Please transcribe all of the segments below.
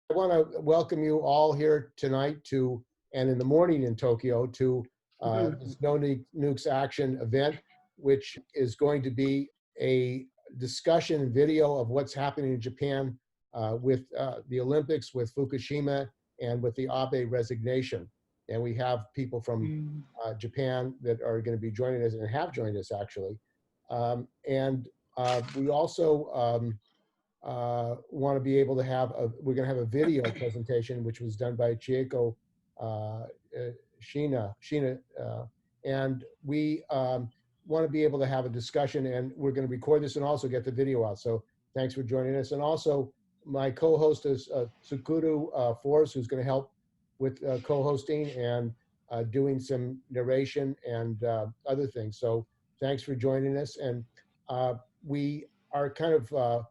I want to welcome you all here tonight to, and in the morning in Tokyo, to this No Nukes Action event, which is going to be a discussion video of what's happening in Japan with the Olympics, with Fukushima, and with the Abe resignation. And we have people from Japan that are going to be joining us and have joined us actually. We also want to be able to have we're going to have a video presentation which was done by Chieko Shiina, and we want to be able to have a discussion, and we're going to record this and also get the video out. So thanks for joining us. And also my co-host is Tsukuru Force, who's going to help with co-hosting and doing some narration and other things. So thanks for joining us. And we are kind of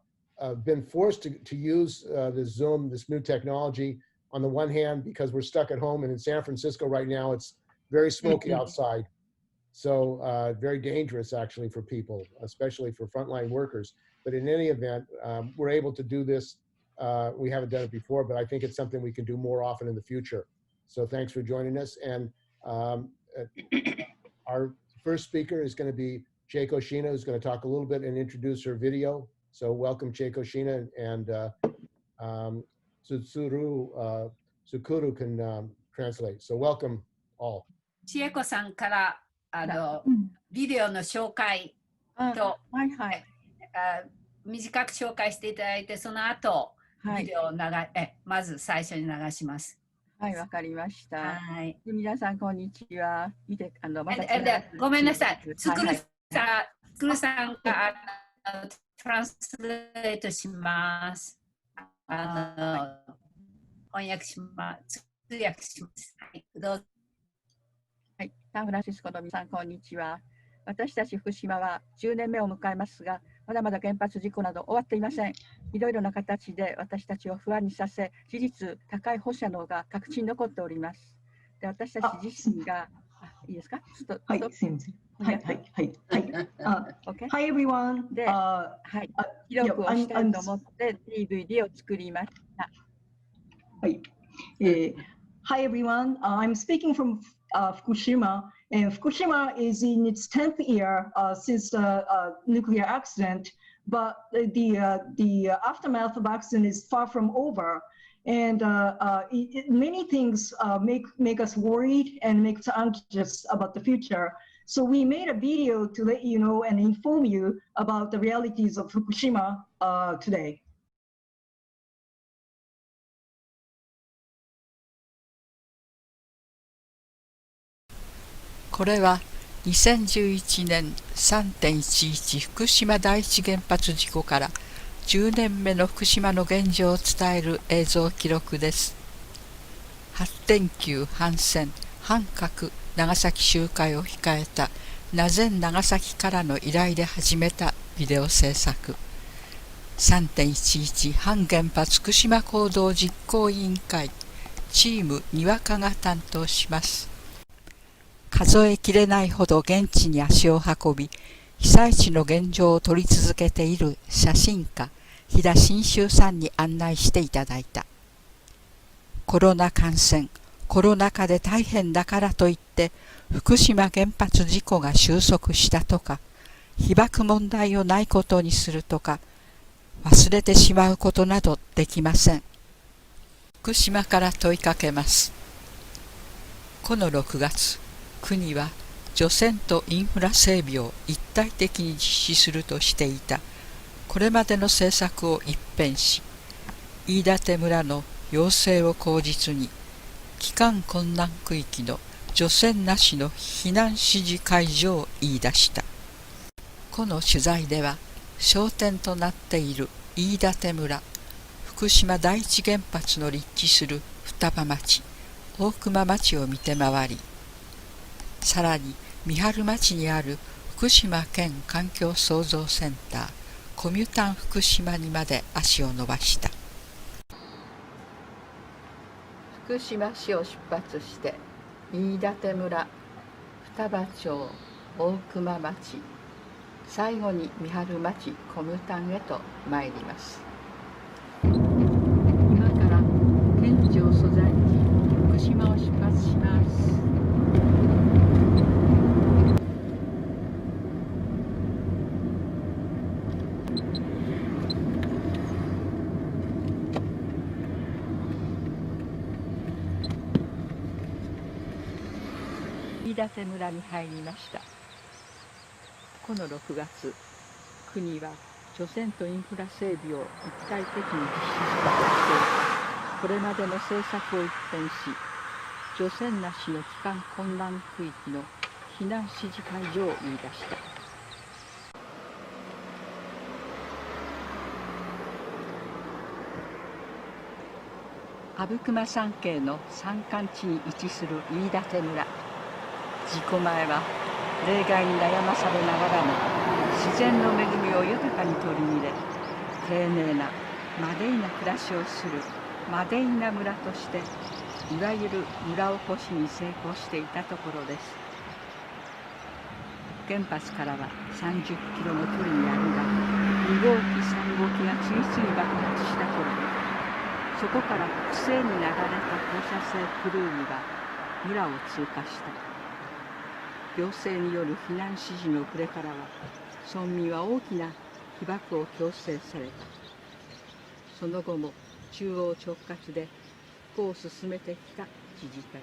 been forced to use this Zoom, this new technology, on the one hand, because we're stuck at home, and in San Francisco right now, it's very smoky outside. So very dangerous actually for people, especially for frontline workers. But in any event, we're able to do this. We haven't done it before, but I think it's something we can do more often in the future. So thanks for joining us. And our first speaker is going to be Chieko Shiina, who's going to talk a little bit and introduce her video. So welcome, Chieko Shiina, and Tsukuru can translate. So welcome all. 千恵子さんからビデオの紹介と、短く紹介していただいて、その後、ビデオをまず最初に流します。はい、わかりました。はい。皆さん、こんにちは。ごめんなさい。つくるさんがトランスレートします。翻訳します。通訳します。はい、どうぞ。はい、サンフランシスコの皆さん、こんにちは。私たち福島は10年目を迎えますが、まだまだ原発事故など終わっていません。いろいろな形で私たちを不安にさせ、事実、高い放射能が各地に残っております。で、私たち自身が、いいですか？はい、すみません。はい、はい、はい。Hi everyone. で、はい、記録をしたいと思って DVD を作りました。はい。Hi everyone. I'm speaking from Fukushima, and Fukushima is in its 10th year since the nuclear accident, but the aftermath of accident is far from over. And many things make us worried and make us anxious about the future. So we made a video to let you know and inform you about the realities of Fukushima today. これは2011年 3.11 福島第一原発事故から10年目の福島の現状を伝える映像記録です。発電級反戦反核長崎集会を控えたNazen長崎からの依頼で始めたビデオ制作。3.11 反原発福島行動実行委員会チームにわかが担当します。数えきれないほど現地に足を運び、被災地の現状を撮り続けている写真家、飛田信州さんに案内していただいた。コロナ感染、コロナ禍で大変だからといって、福島原発事故が収束したとか、被爆問題をないことにするとか、忘れてしまうことなどできません。福島から問いかけます。この6月、国は除染とインフラ整備を一体的に実施するとしていたこれまでの政策を一変し、飯舘村の要請を口実に帰還困難区域の除染なしの避難指示解除を言い出した。この取材では焦点となっている飯舘村、福島第一原発の立地する双葉町、大熊町を見て回り、さらに三春町にある福島県環境創造センターコミュタン福島にまで足を伸ばした。福島市を出発して飯舘村、双葉町、大熊町、最後に三春町コミュタンへと参ります。今から館村に入りました。この6月、国は除染とインフラ整備を一体的に実施するとして、これまでの政策を一変し、除染なしの帰還困難区域の避難指示解除を言い出した。阿武隈山系の山間地に位置する飯舘村。事故前は冷害に悩まされながらも自然の恵みを豊かに取り入れ、丁寧なマデイな暮らしをするマデイな村として、いわゆる村おこしに成功していたところです。原発からは30キロの距離にあるが、2号機3号機が次々爆発した頃に、そこから北西に流れた放射性プルームが村を通過した。行政による避難指示の遅れからは、村民は大きな被爆を強制された。その後も中央直轄で復興を進めてきた自治体。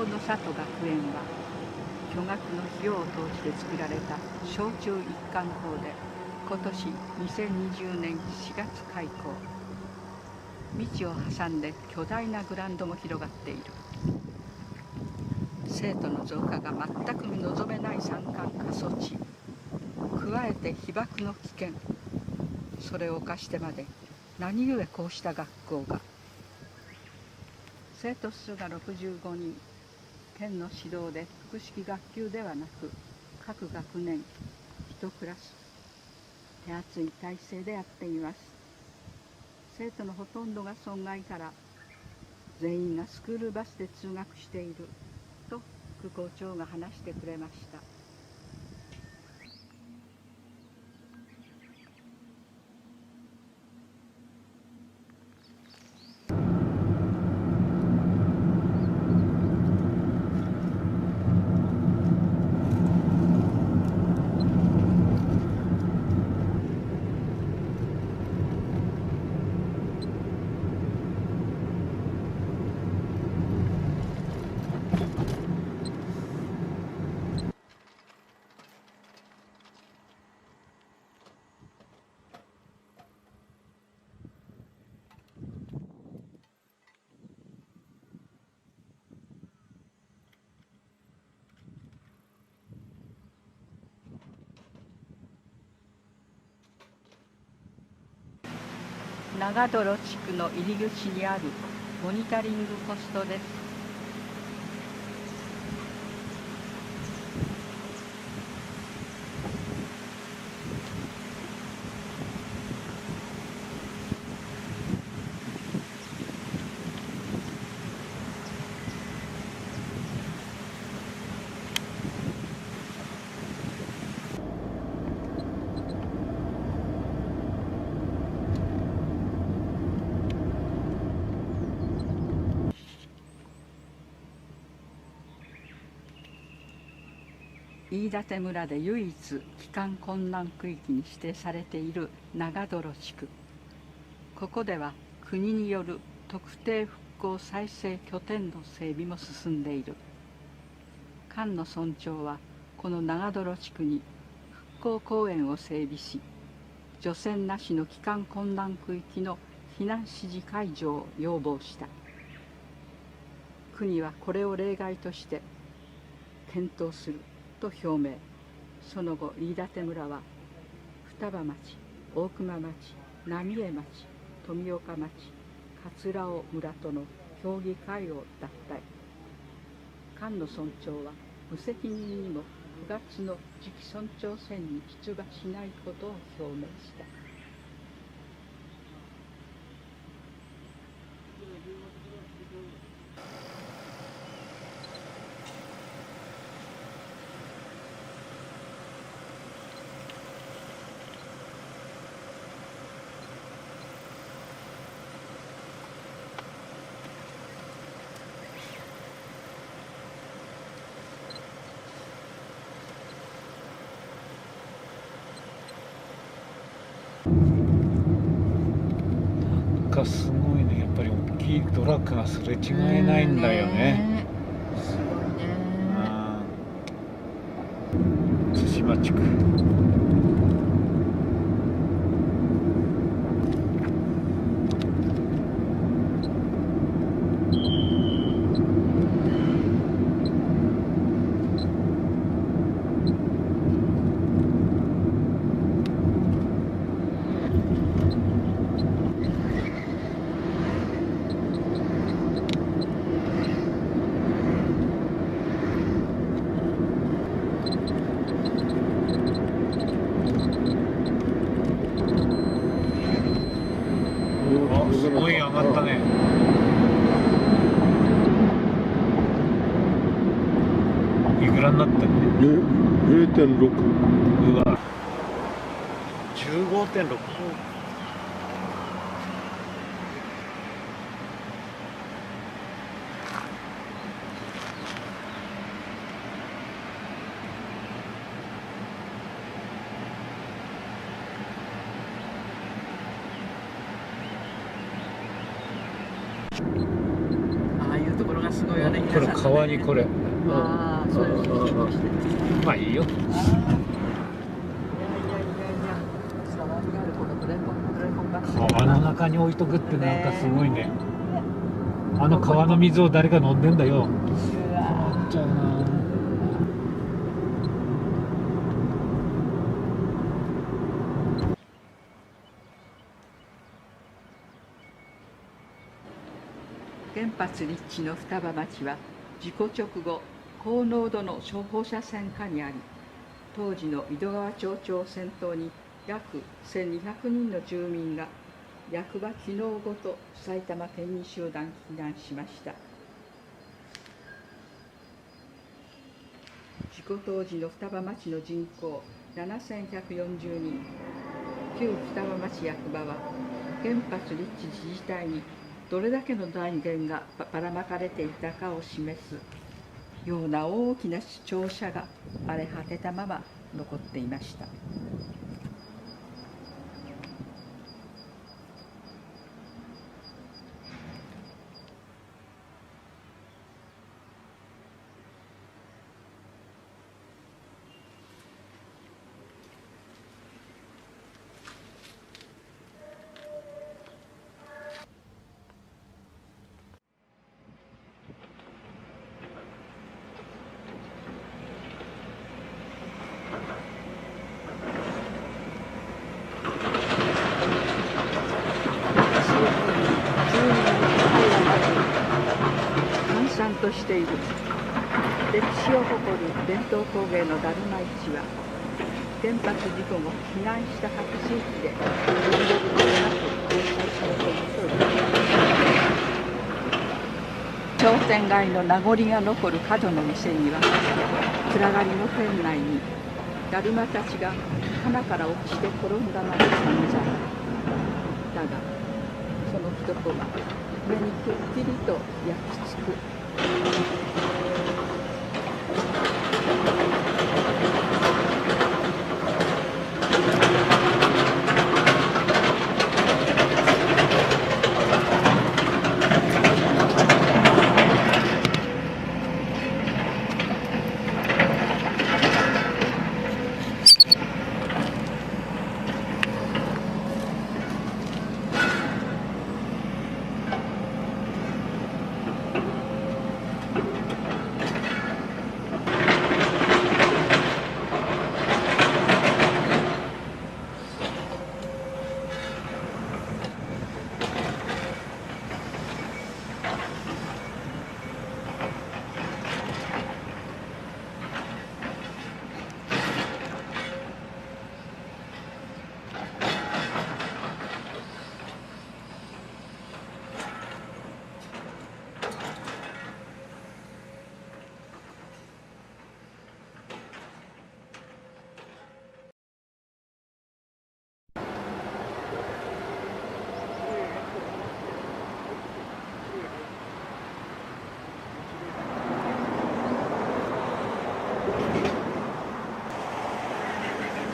の里学園は巨額の費用を投じて作られた小中一貫校で、今年2020年4月開校。道を挟んで巨大なグラウンドも広がっている。生徒の増加が全く望めない山間過疎地、加えて被爆の危険、それを冒してまで何故こうした学校が。生徒数が65人、県の指導で複式学級ではなく各学年1クラス、手厚い体制でやっています。生徒のほとんどが村外から全員がスクールバスで通学していると副校長が話してくれました。長泥地区の入り口にあるモニタリングポストです。飯舘村で唯一帰還困難区域に指定されている長泥地区。ここでは国による特定復興再生拠点の整備も進んでいる。菅野村長はこの長泥地区に復興公園を整備し、除染なしの帰還困難区域の避難指示解除を要望した。国はこれを例外として検討すると表明。その後、飯舘村は双葉町、大熊町、浪江町、富岡町、桂尾村との協議会を脱退。菅野村長は無責任にも9月の次期村長選に出馬しないことを表明した。すごいね、やっぱり大きいトラックがすれ違えないんだよね。すごいね。対馬地区。すごい上がったね。いくらになってんの？0.6。うわ、15.6。ああいうところがすごいよね。これ川にこれ。ああ、そうです。まあいいよ。いやいやいやいや、触りがあるこのプレコンバッグ。川の中に置いとくってなんかすごいね。あの川の水を誰か飲んでんだよ。うわ困っちゃうな。原発立地の双葉町は事故直後、高濃度の放射線下にあり、当時の井戸川町長を先頭に約1200人の住民が役場機能ごと埼玉県に集団避難しました。事故当時の双葉町の人口7140人、旧双葉町役場は原発立地自治体にどれだけの財源がばらまかれていたかを示すような大きな庁舎が荒れ果てたまま残っていました。閑散としている歴史を誇る伝統工芸のだるま市は、原発事故後避難した各地域で分裂でなく開催されているという。商店街の名残が残る角の店には、暗がりの店内にだるまたちが花から落ちて転んだまま散々。だがその一コマ、目にくっきりと焼き付く。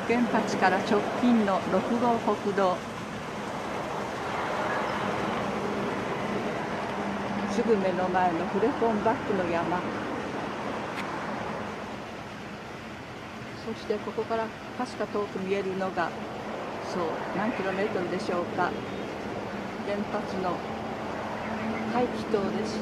原発から直近の6号国道、すぐ目の前のフレコンバックの山、そしてここからかすか遠く見えるのが、そう何キロメートルでしょうか、原発の排気塔です。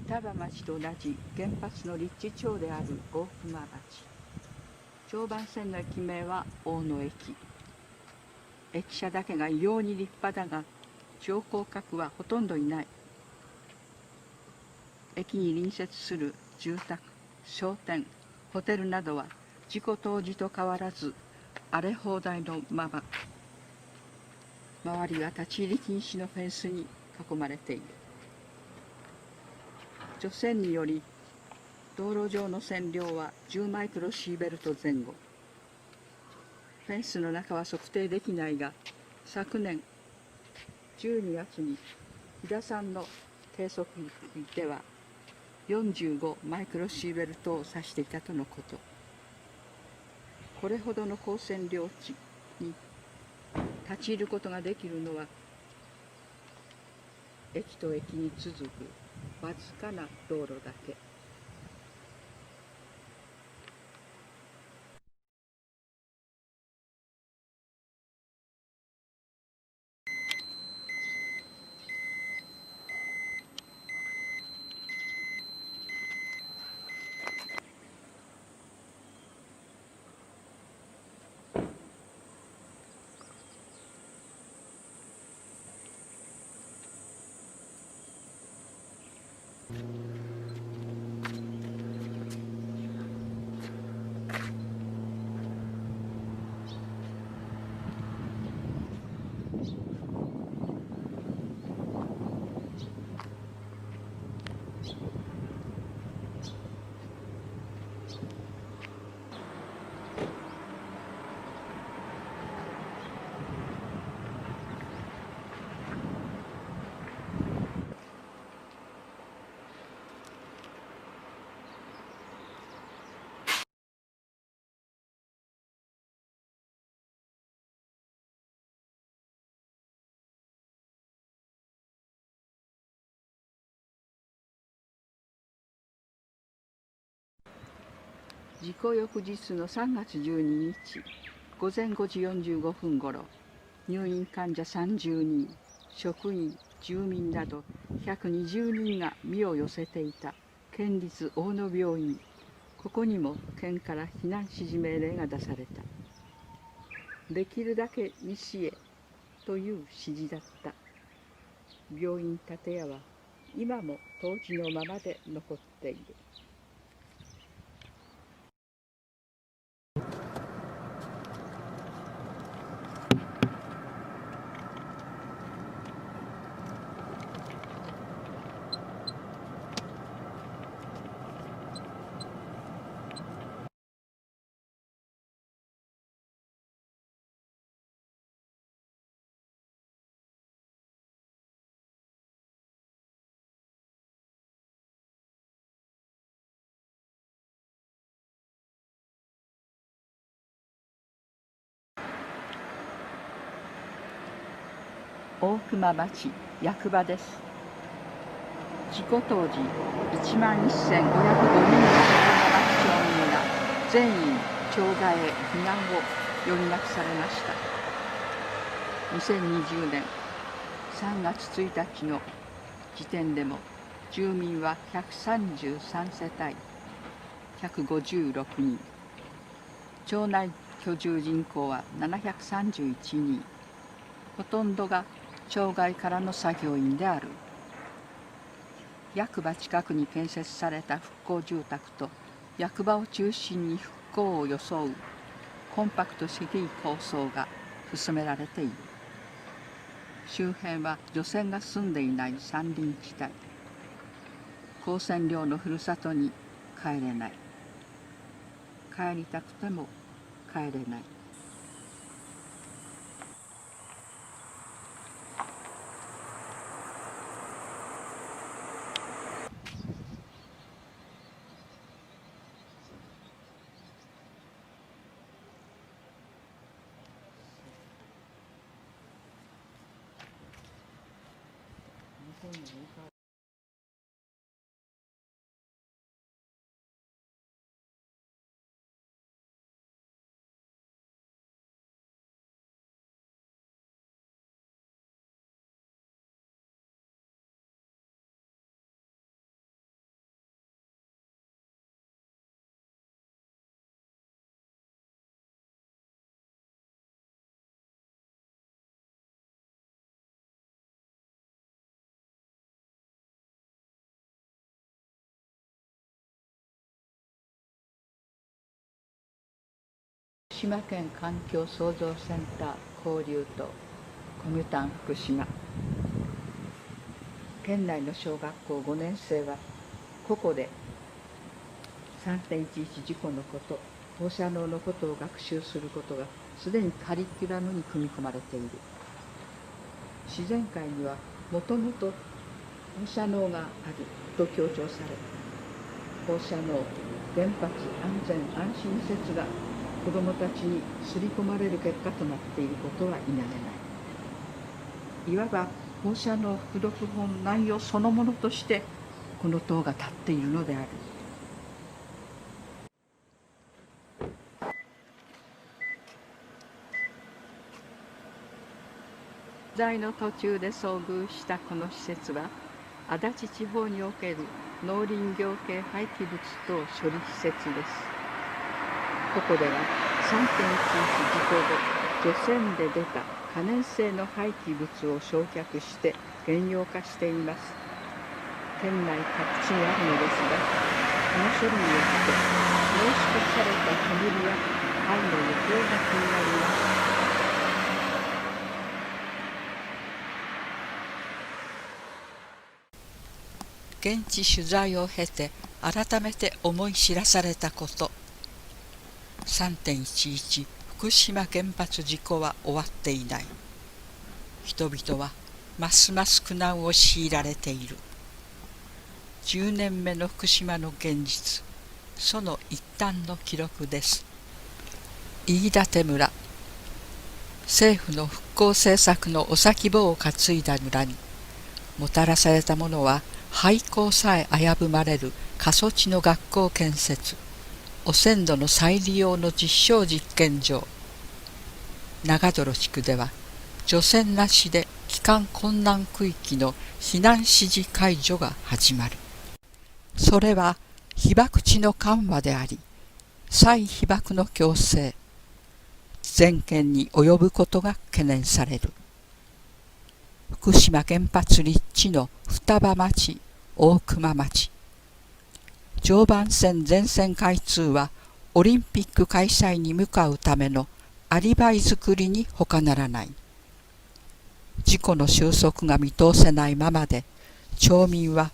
双葉町と同じ原発の立地町である大熊町。常磐線の駅名は大野駅。駅舎だけが異様に立派だが、乗降客はほとんどいない。駅に隣接する住宅、商店、ホテルなどは事故当時と変わらず荒れ放題のまま。周りは立ち入り禁止のフェンスに囲まれている。除染により道路上の線量は10マイクロシーベルト前後。フェンスの中は測定できないが、昨年12月に飛騨山の計測器では45マイクロシーベルトを指していたとのこと。これほどの高線量地に立ち入ることができるのは、駅と駅に続くわずかな道路だけ。事故翌日の3月12日午前5時45分ごろ、入院患者30人、職員、住民など120人が身を寄せていた県立大野病院。ここにも県から避難指示命令が出された。できるだけ西へという指示だった。病院建屋は今も当時のままで残っている。大熊町役場です。事故当時、11505人の大熊町町民が全員町外へ避難を余儀なくされました。2020年3月1日の時点でも住民は133世帯156人、町内居住人口は731人、ほとんどが町外からの作業員である。役場近くに建設された復興住宅と役場を中心に復興を装うコンパクトシティ構想が進められている。周辺は除染が進んでいない山林地帯。高線寮のふるさとに帰れない。帰りたくても帰れない。福島県環境創造センター交流とコミュタン福島。県内の小学校5年生は個々で 3.11 事故のこと、放射能のことを学習することがすでにカリキュラムに組み込まれている。自然界にはもともと放射能があると強調され、放射能、原発安全安心説が子どもたちに刷り込まれる結果となっていることは否めない。いわば放射能副読本内容そのものとしてこの塔が立っているのである。取材の途中で遭遇したこの施設は、足立地方における農林業系廃棄物等処理施設です。ここでは 3.11 事故後、除染で出た可燃性の廃棄物を焼却して原料化しています。県内各地にあるのですが、この処理によって濃縮された煙や灰の行方が気になります。現地取材を経て改めて思い知らされたこと。3.11 福島原発事故は終わっていない。人々はますます苦難を強いられている。10年目の福島の現実、その一端の記録です。飯舘村、政府の復興政策のお先棒を担いだ村にもたらされたものは、廃校さえ危ぶまれる過疎地の学校建設、汚染土の再利用の実証実験場。長泥地区では除染なしで帰還困難区域の避難指示解除が始まる。それは被爆地の緩和であり、再被爆の強制、全県に及ぶことが懸念される。福島原発立地の双葉町、大熊町。常磐線全線開通はオリンピック開催に向かうためのアリバイ作りに他ならない。事故の収束が見通せないままで、町民は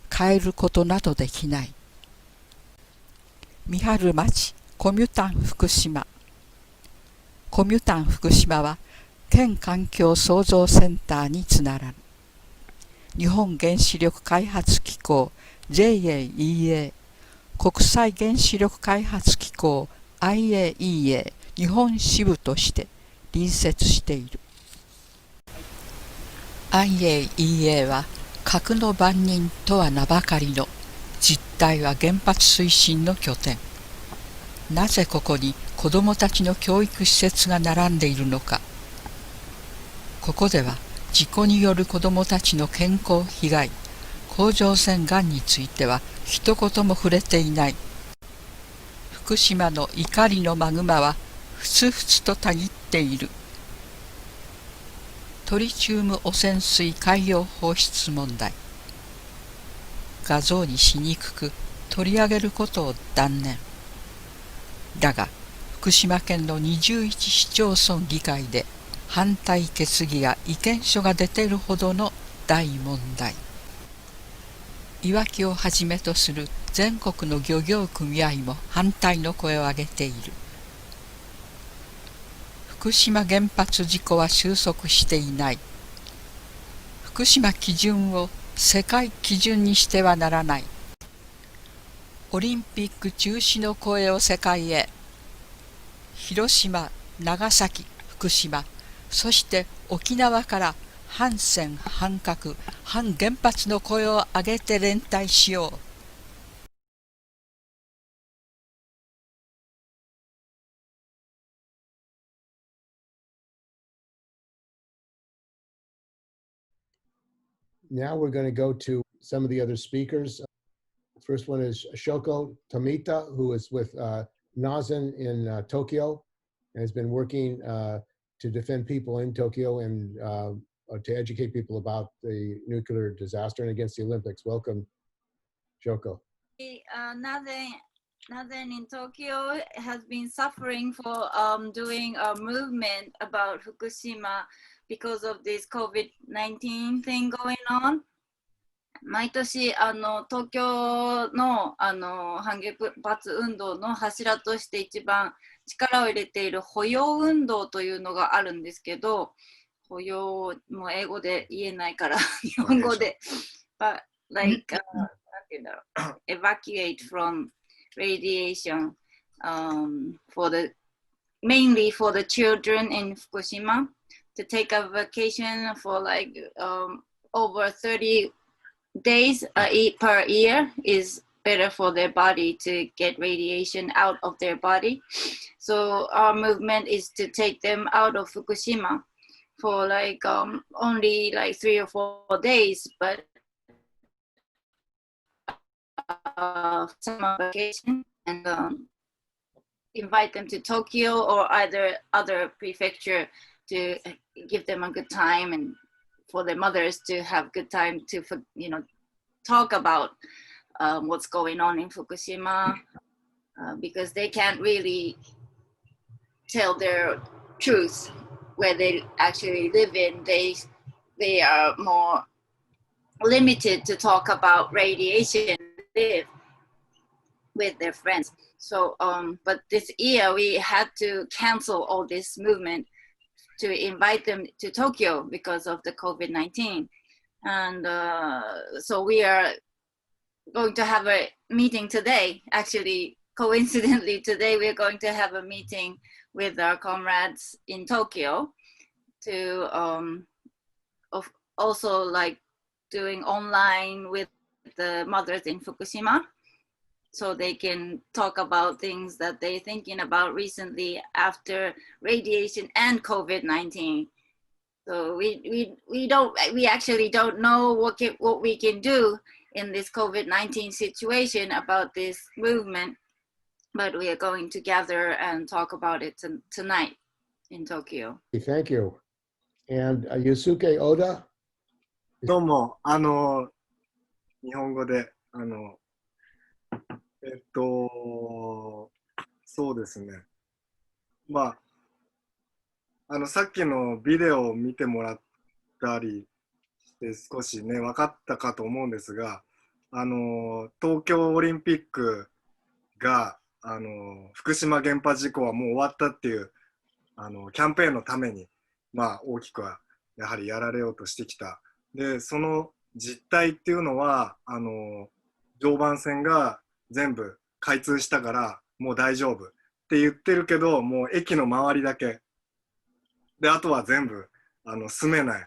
帰ることなどできない。三春町コミュタン福島。コミュタン福島は県環境創造センターにつながる。日本原子力開発機構 JAEA、 国際原子力開発機構 IAEA 日本支部として隣接している。 IAEA は核の番人とは名ばかりの、実態は原発推進の拠点。なぜここに子どもたちの教育施設が並んでいるのか。ここでは事故による子どもたちの健康被害、甲状腺がんについては一言も触れていない。福島の怒りのマグマはふつふつとたぎっている。トリチウム汚染水海洋放出問題。画像にしにくく取り上げることを断念。だが福島県の21市町村議会で反対決議や意見書が出ているほどの大問題。いわきをはじめとする全国の漁業組合も反対の声を上げている。福島原発事故は収束していない。福島基準を世界基準にしてはならない。オリンピック中止の声を世界へ。広島、長崎、福島、そして沖縄から反戦、反核、反原発の声を上げて連帯しよう。Now we're going to go to some of the other speakers. First one is Shoko Tamita, who is with Nazen in Tokyo and has been working to defend people in Tokyo and to educate people about the nuclear disaster and against the Olympics. Welcome, Shoko. Nazen in Tokyo has been suffering for doing a movement about Fukushima because of this COVID-19 thing going on. 毎年東京の反原発運動の柱として一番力を入れている保養運動というのがあるんですけど、保養も英語で言えないから日本語で、but like なんていうんだろう、evacuate from radiation for the mainly for the children in Fukushima to take a vacation for like over 30 days per year is better for their body to get radiation out of their body. So our movement is to take them out of Fukushima for like only like 3 or 4 days, but summer vacation and invite them to Tokyo or either other prefecture to give them a good time and for their mothers to have good time to, you know, talk about what's going on in Fukushima because they can't really tell their truth where they actually live in. They are more limited to talk about radiation live with their friends. So, but this year we had to cancel all this movement to invite them to Tokyo because of the COVID-19. And so we are going to have a meeting today. Actually, coincidentally, today we're going to have a meeting with our comrades in Tokyo to also like doing online with the mothers in Fukushima so they can talk about things that they're thinking about recently after radiation and COVID-19. So we actually don't know what we can do in this COVID-19 situation about this movement, but we are going to gather and talk about it tonight in Tokyo. Thank you. And Yosuke Oda? どうも、日本語で、そうですね。まあ、さっきのビデオを見てもらったりして少しね、分かったかと思うんですが、東京オリンピックが、福島原発事故はもう終わったっていう、キャンペーンのために、まあ、大きくはやはりやられようとしてきた。で、その実態っていうのは、常磐線が全部開通したからもう大丈夫って言ってるけど、もう駅の周りだけで、あとは全部住めないっ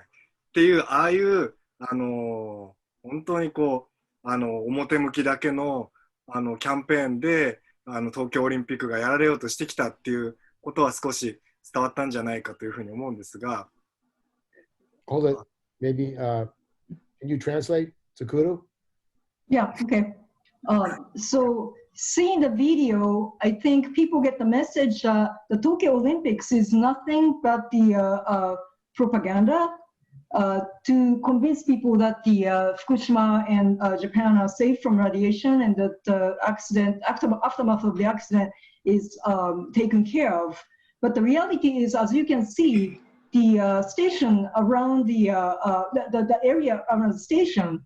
ていう、ああいう本当にこう表向きだけのキャンペーンで東京オリンピックがやられようとしてきたっていうことは少し伝わったんじゃないかというふうに思うんですが。Hold it. Maybe can you translate, Tsukuru? Yeah, okay. So seeing the video, I think people get the message the Tokyo Olympics is nothing but the propaganda to convince people that the Fukushima and Japan are safe from radiation and that the aftermath of the accident is taken care of. But the reality is, as you can see, the station around the area around the station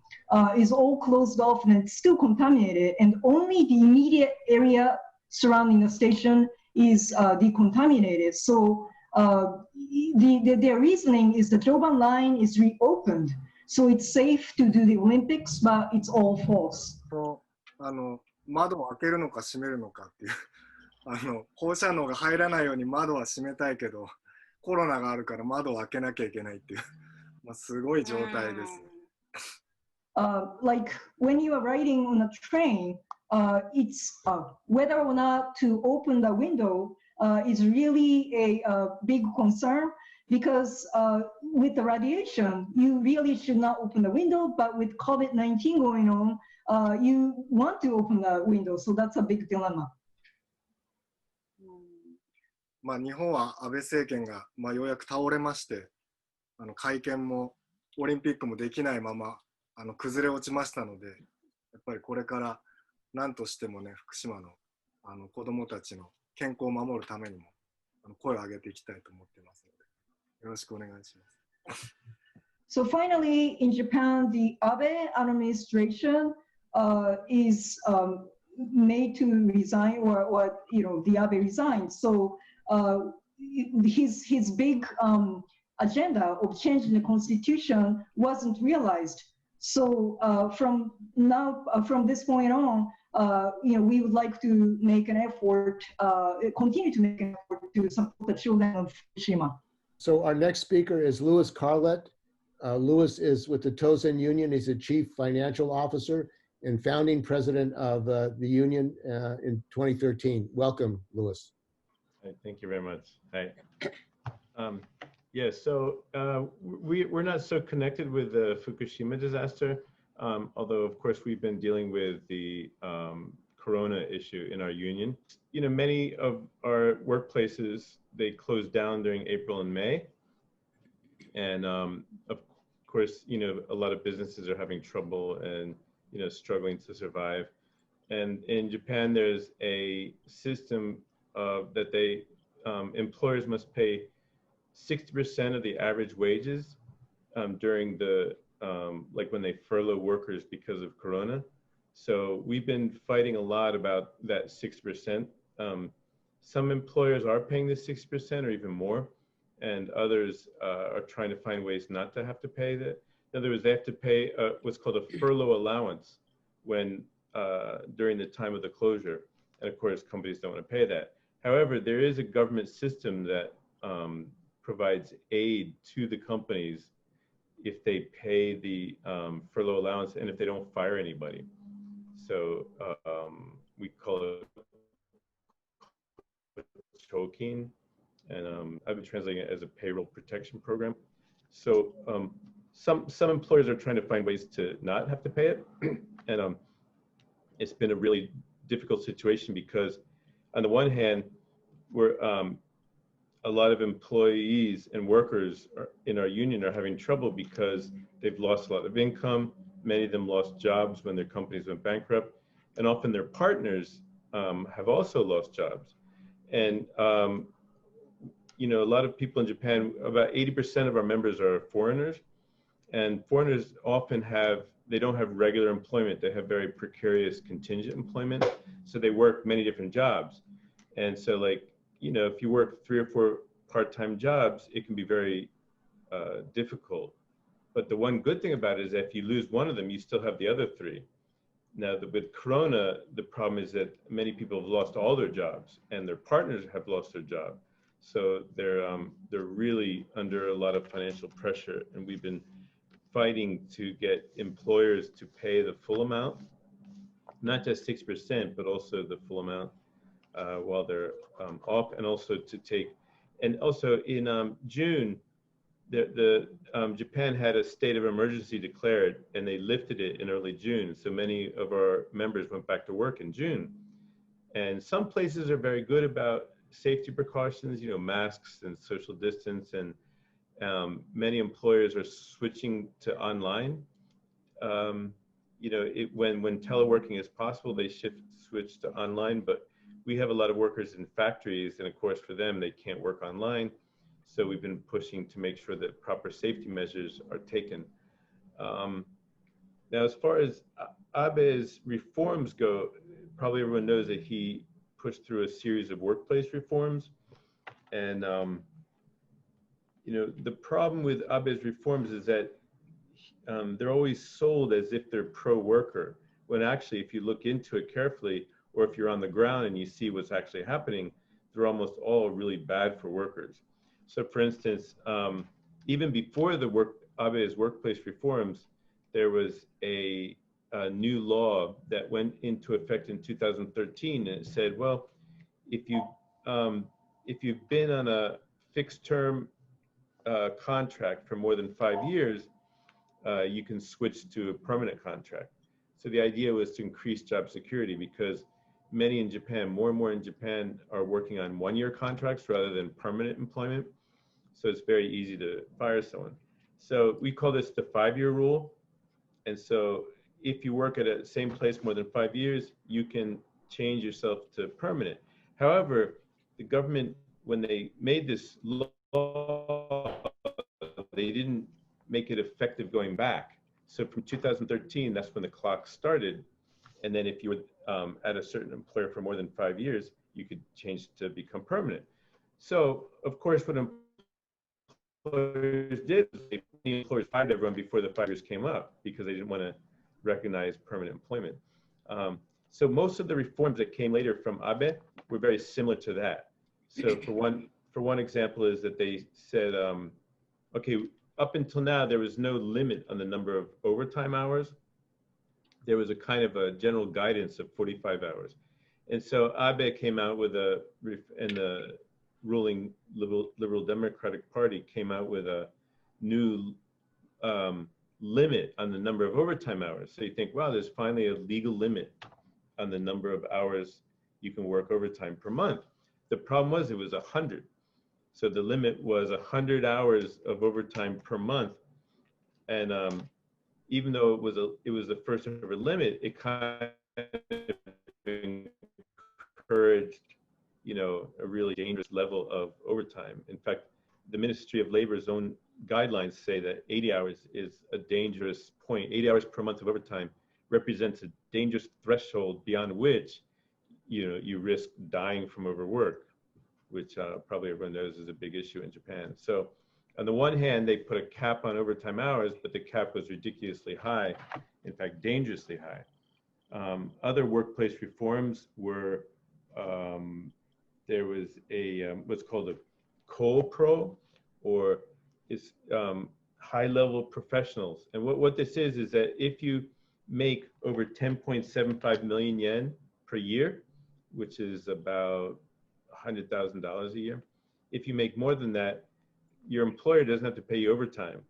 is all closed off and it's still contaminated, and only the immediate area surrounding the station is decontaminated. So their reasoning is the Joban line is reopened, so it's safe to do the Olympics, but it's all false. 窓を開けるのか閉めるのかっていう放射能が入らないように窓は閉めたいけど、コロナがあるから窓を開けなきゃいけないっていう、まあ、すごい状態です。Like when you are riding on a train, it's whether or not to open the window is really a big concern, because with the radiation, you really should not open the window, but with COVID-19 going on, you want to open the window, so that's a big dilemma. まあ、日本は安倍政権が、まあ、ようやく倒れまして、会見もオリンピックもできないまま崩れ落ちましたので、やっぱりこれから何としてもね、福島の子どもたちの健康を守るためにも声を上げていきたいと思っていますので、よろしくお願いします。So finally, in Japan, the Abe administration is made to resign, or the Abe resigned. So his big agenda of changing the constitution wasn't realized. So from this point on, we would like to make an effort, continue to make an effort to support the children of Fukushima. So our next speaker is Louis Carlet. Louis is with the Tozen Union. He's the Chief Financial Officer and founding president of the union in 2013. Welcome, Louis. Thank you very much. Hi. So we're not so connected with the Fukushima disaster, although of course we've been dealing with the corona issue in our union. Many of our workplaces, they closed down during April and May. And of course, a lot of businesses are having trouble and, struggling to survive. And in Japan, there's a system that employers must pay 60% of the average wages during the, like when they furlough workers because of Corona. So we've been fighting a lot about that 6%. Some employers are paying the 6% or even more, and others are trying to find ways not to have to pay that. In other words, they have to pay what's called a furlough allowance when during the time of the closure. And of course, companies don't want to pay that. However, there is a government system that provides aid to the companies if they pay the furlough allowance and if they don't fire anybody. So we call it choking, and I've been translating it as a payroll protection program. So some employers are trying to find ways to not have to pay it, and it's been a really difficult situation because on the one hand, we're a lot of employees and workers in our union are having trouble because they've lost a lot of income. Many of them lost jobs when their companies went bankrupt, and often their partners have also lost jobs. And a lot of people in Japan, about 80% of our members are foreigners, and foreigners often they don't have regular employment. They have very precarious contingent employment, so they work many different jobs. And so if you work 3 or 4 part-time jobs, it can be very difficult. But the one good thing about it is that if you lose one of them, you still have the other 3. Now, with Corona, the problem is that many people have lost all their jobs and their partners have lost their job. So they're really under a lot of financial pressure, and we've been fighting to get employers to pay the full amount, not just 6%, but also the full amount while they're off, and also in June, Japan had a state of emergency declared, and they lifted it in early June. So many of our members went back to work in June. And some places are very good about safety precautions, you know, masks and social distance, and many employers are switching to online. You know, when teleworking is possible, they switch to online, but we have a lot of workers in factories, and of course for them, they can't work online. So we've been pushing to make sure that proper safety measures are taken. Now, as far as Abe's reforms go, probably everyone knows that he pushed through a series of workplace reforms. And, you know, the problem with Abe's reforms is that they're always sold as if they're pro-worker, when actually, if you look into it carefully, or if you're on the ground and you see what's actually happening, they're almost all really bad for workers. So for instance, even before Abe's workplace reforms, there was a new law that went into effect in 2013, and it said, well, if you've been on a fixed term contract for more than 5 years, you can switch to a permanent contract. So the idea was to increase job security, because many in Japan, more and more in Japan, are working on one-year contracts rather than permanent employment. So it's very easy to fire someone. So we call this the 5-year rule. And so if you work at the same place more than 5 years, you can change yourself to permanent. However, the government, when they made this law, they didn't make it effective going back. So from 2013, that's when the clock started. And then if you were at a certain employer for more than 5 years, you could change to become permanent. So of course, what employers did was the employers fired everyone before the 5 years came up, because they didn't want to recognize permanent employment. So most of the reforms that came later from Abe were very similar to that. So for one example is that they said, okay, up until now, there was no limit on the number of overtime hours. There was a kind of a general guidance of 45 hours. And so Abe came out with and the ruling Liberal Democratic Party came out with a new limit on the number of overtime hours. So you think, wow, there's finally a legal limit on the number of hours you can work overtime per month. The problem was it was 100. So the limit was 100 hours of overtime per month. And even though it was the first ever limit, it kind of encouraged, you know, a really dangerous level of overtime. In fact, the Ministry of Labor's own guidelines say that 80 hours is a dangerous point. 80 hours per month of overtime represents a dangerous threshold beyond which, you know, you risk dying from overwork, which probably everyone knows is a big issue in Japan. So on the one hand, they put a cap on overtime hours, but the cap was ridiculously high, in fact, dangerously high. Other workplace reforms were, there was a, what's called a co-pro, or is high-level professionals. And what this is that if you make over 10.75 million yen per year, which is about $100,000 a year, if you make more than that, your employer doesn't have to pay you overtime.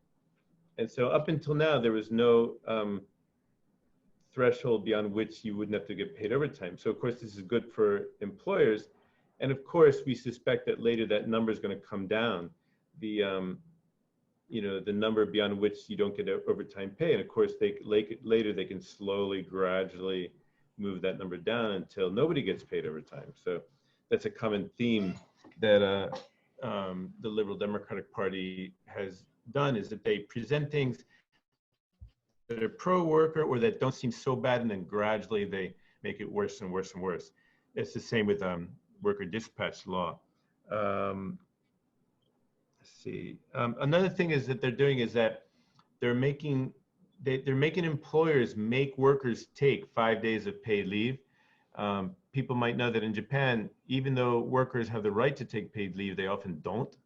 And so up until now, there was no threshold beyond which you wouldn't have to get paid overtime. So of course, this is good for employers. And of course, we suspect that later that number is going to come down. You know, the number beyond which you don't get overtime pay. And of course, later they can slowly, gradually move that number down until nobody gets paid overtime. So that's a common theme that the Liberal Democratic Party has done, is that they present things that are pro-worker or that don't seem so bad, and then gradually they make it worse and worse and worse. It's the same with worker dispatch law. Let's see. Another thing is that they're doing is that they're making employers make workers take 5 days of paid leave. People might know that in Japan, even though workers have the right to take paid leave, they often don't.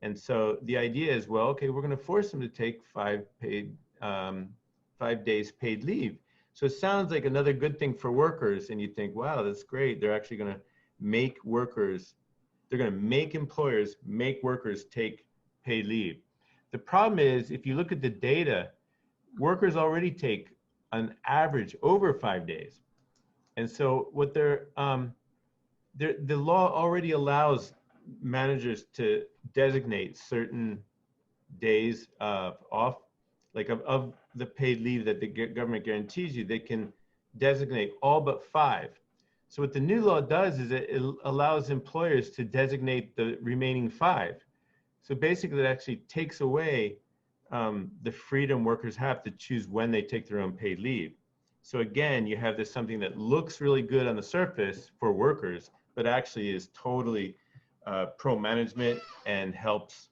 And so the idea is, well, okay, we're going to force them to take 5 days paid leave. So it sounds like another good thing for workers. And you think, wow, that's great. They're actually going to make workers, they're going to make employers make workers take paid leave. The problem is, if you look at the data, workers already take an average over 5 days. And so what the law already allows managers to designate certain days off, like of the paid leave that the government guarantees you, they can designate all but 5. So what the new law does is it allows employers to designate the remaining 5. So basically it actually takes away the freedom workers have to choose when they take their own paid leave. So again, you have this something that looks really good on the surface for workers, but actually is totally pro-management and helps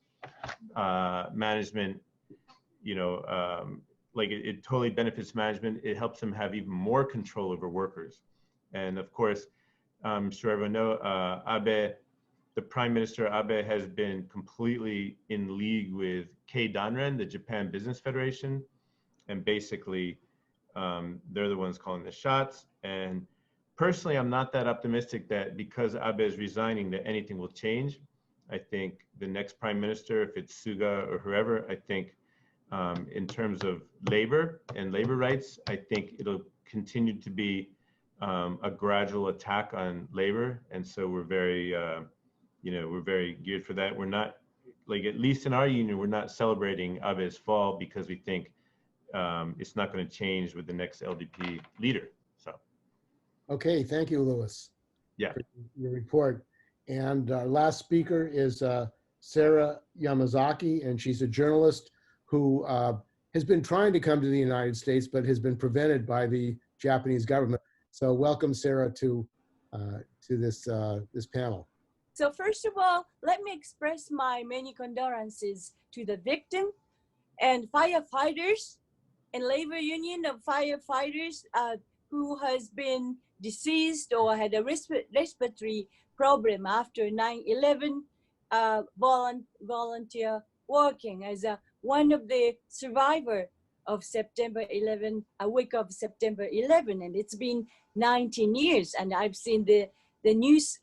management, you know, like it totally benefits management. It helps them have even more control over workers. And of course, I'm sure everyone know, Abe, the Prime Minister Abe has been completely in league with Keidanren, the Japan Business Federation. And basically, they're the ones calling the shots. And personally, I'm not that optimistic that because Abe is resigning that anything will change. I think the next Prime Minister, if it's Suga or whoever, I think in terms of labor and labor rights, I think it'll continue to be a gradual attack on labor. And so we're very, you know, we're very geared for that. We're not, like, at least in our union, we're not celebrating Abe's fall because we think it's not going to change with the next LDP leader. So. Okay, thank you, Louis. Yeah. For your report. And our last speaker is Sarah Yamasaki, and she's a journalist who has been trying to come to the United States, but has been prevented by the Japanese government. So welcome, Sarah, to this panel. So first of all, let me express my many condolences to the victim and firefighters and labor union of firefighters who has been deceased or had a respiratory problem after 9/11, volunteer working as one of the survivor of September 11, a week of September 11, and it's been 19 years, and I've seen the news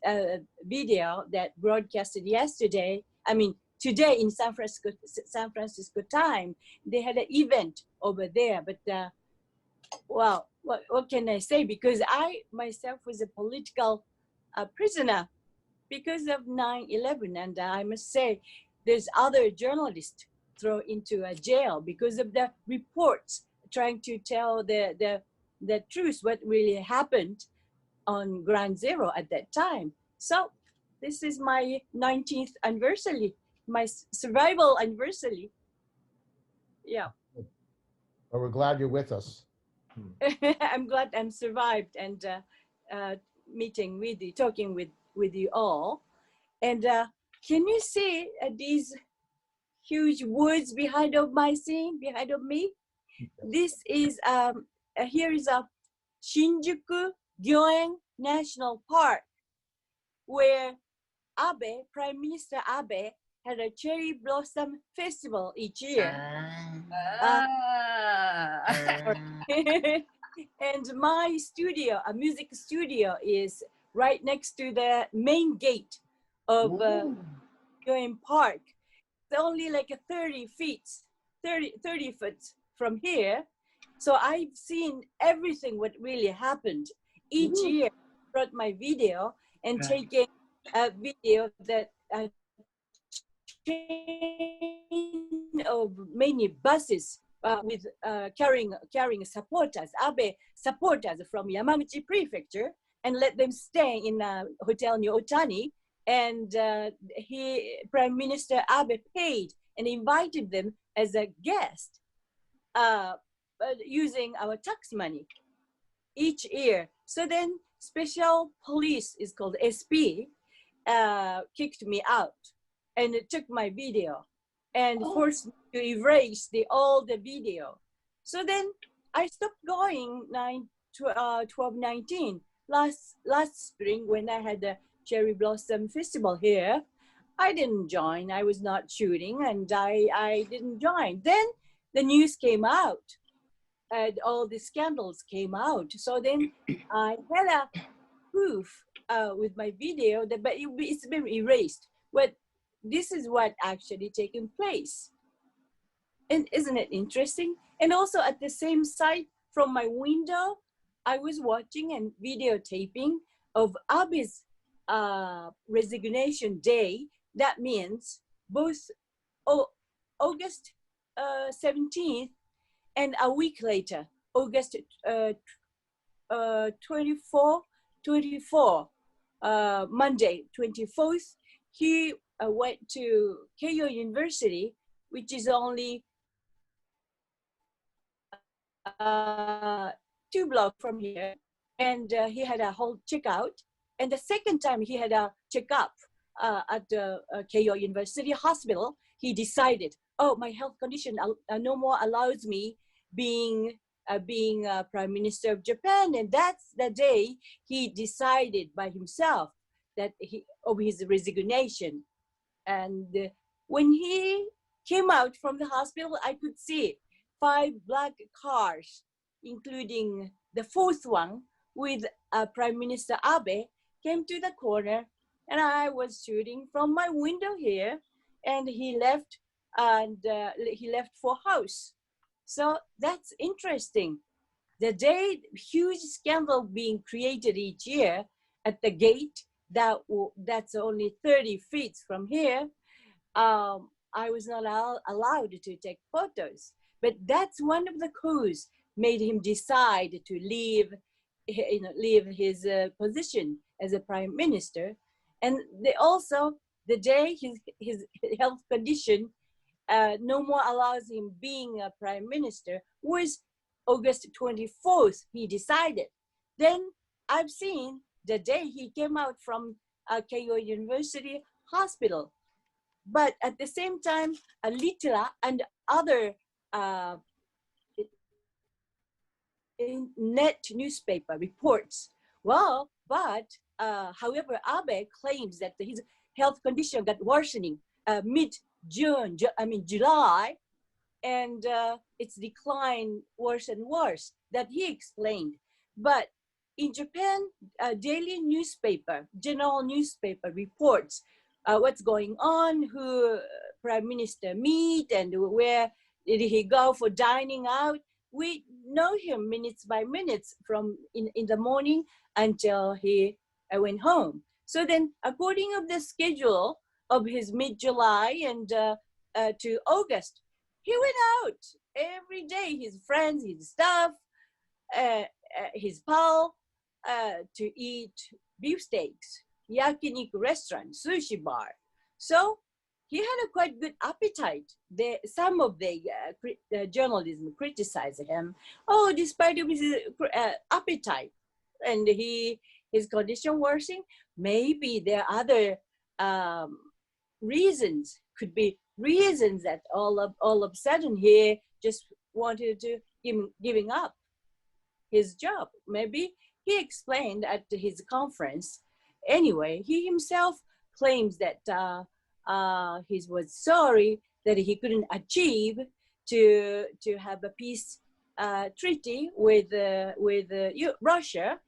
video that broadcasted yesterday. I mean, today in San Francisco time, they had an event over there. But well, what can I say? Because I myself was a political prisoner because of 9/11, and I must say, there's other journalists thrown into a jail because of the reports trying to tell the truth, what really happened on Ground Zero at that time. So this is my 19th anniversary, my survival anniversary. Yeah. Well, we're glad you're with us. I'm glad I'm survived and meeting with you, talking with you all. And can you see these huge woods behind of my scene, behind of me? This is, here is a Shinjuku Gyoen National Park, where Abe, Prime Minister Abe, had a cherry blossom festival each year. And my studio, a music studio, is right next to the main gate of Gyoen Park. It's only like 30 foot from here. So I've seen everything what really happened. Each year I brought my video and taking a video that train of many buses with carrying supporters, Abe supporters from Yamaguchi Prefecture, and let them stay in a hotel near Otani. And Prime Minister Abe paid and invited them as a guest using our tax money each year. So then special police is called SP kicked me out and it took my video and forced me to erase all the video. So then I stopped going 12-19. Last spring when I had the Cherry Blossom Festival here, I didn't join. I was not shooting and I didn't join. Then the news came out and all the scandals came out. So then I had a proof with my video, but it's been erased. But this is what actually taken place. And isn't it interesting? And also at the same site from my window, I was watching and videotaping of Abe's resignation day. That means both August 17th and a week later, August 24, Monday 24th, he went to Keio University, which is only 2 blocks from here, and he had a whole checkout. And the second time he had a checkup at the Keio University Hospital, he decided, oh, my health condition no more allows me being Prime Minister of Japan. And that's the day he decided by himself that of his resignation. And when he came out from the hospital, I could see 5 black cars, including the 4th one with Prime Minister Abe, came to the corner, and I was shooting from my window here, and he left for house. So that's interesting. The day huge scandal being created each year at the gate that's only 30 feet from here, I was not allowed to take photos. But that's one of the cause made him decide to leave his position as a prime minister. And the day his health condition no more allows him being a prime minister was August 24th, he decided. Then I've seen the day he came out from Keio University Hospital. But at the same time, Litera and other net newspaper reports, well, but however, Abe claims that his health condition got worsening July, and it's declined worse and worse, that he explained. But in Japan, daily newspaper, general newspaper reports what's going on, who prime minister meet, and where did he go for dining out. We know him minutes by minutes from in the morning until he went home. So then, according of the schedule of his mid-July and to August, he went out every day, his friends, his staff, his pal, to eat beefsteaks, yakiniku restaurant, sushi bar. So he had a quite good appetite. Some of the journalism criticized him. Oh, despite of his appetite and his condition worsening, maybe there are other reasons. Could be reasons that all of a sudden he just wanted to giving up his job. Maybe he explained at his conference. Anyway, he himself claims that he was sorry that he couldn't achieve to have a peace treaty with Russia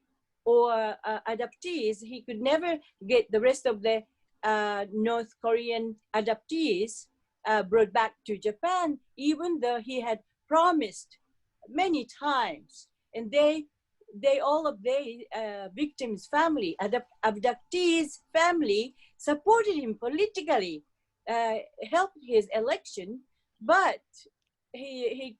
or adoptees. He could never get the rest of the North Korean adoptees brought back to Japan, even though he had promised many times. And they all of the victims' family, abductees' family, supported him politically, helped his election, but he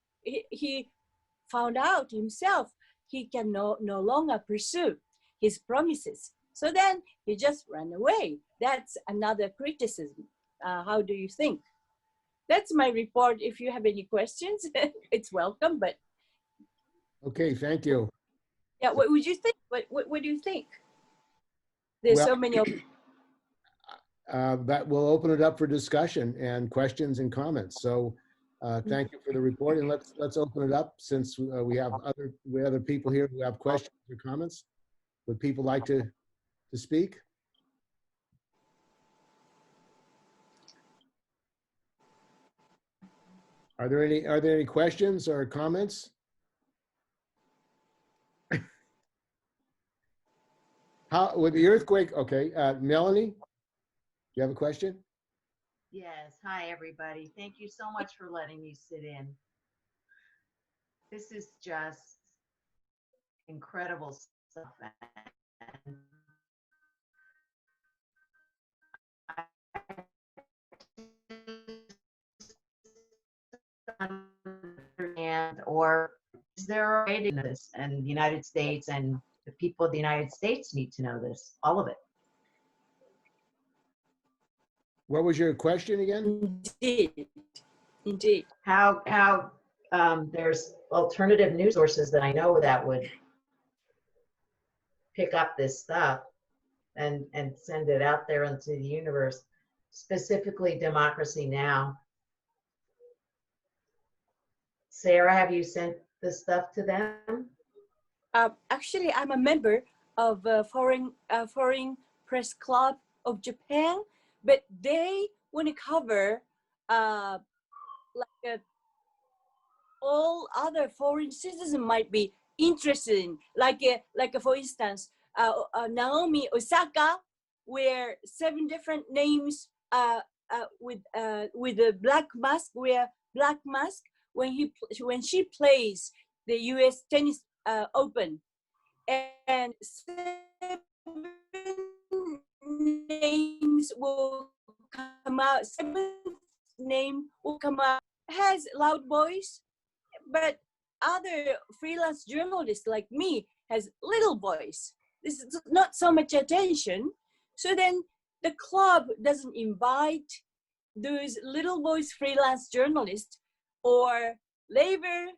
found out himself he can no longer pursue his promises. So then he just ran away. That's another criticism. How do you think? That's my report. If you have any questions, it's welcome. But Okay, thank you. yeah, what would you think? What do you think? There's Well, so many. that will open it up for discussion and questions and comments. So thank you for the report, and let's open it up since we have other people here who have questions or comments. Would people like to speak? Are there any questions or comments? How with the earthquake? Okay, Melanie, do you have a question? Yes. Hi, everybody. Thank you so much for letting me sit in. This is just incredible stuff. And or is there a way to know this? And the United States and the people of the United States need to know this, all of it. What was your question again? Indeed. How there's alternative news sources that I know that would pick up this stuff and send it out there into the universe, specifically Democracy Now! Sarah, have you sent the stuff to them? Actually, I'm a member of Foreign Press Club of Japan, but they want to cover all other foreign citizens might be interested in, like for instance, Naomi Osaka, where 7 different names with a black mask, wear black mask when she plays the U.S. Tennis Open, and 7 names will come out. 7th name will come out. Has loud voice, but other freelance journalists like me has little voice. This is not so much attention. So then the club doesn't invite those little voice freelance journalists or labor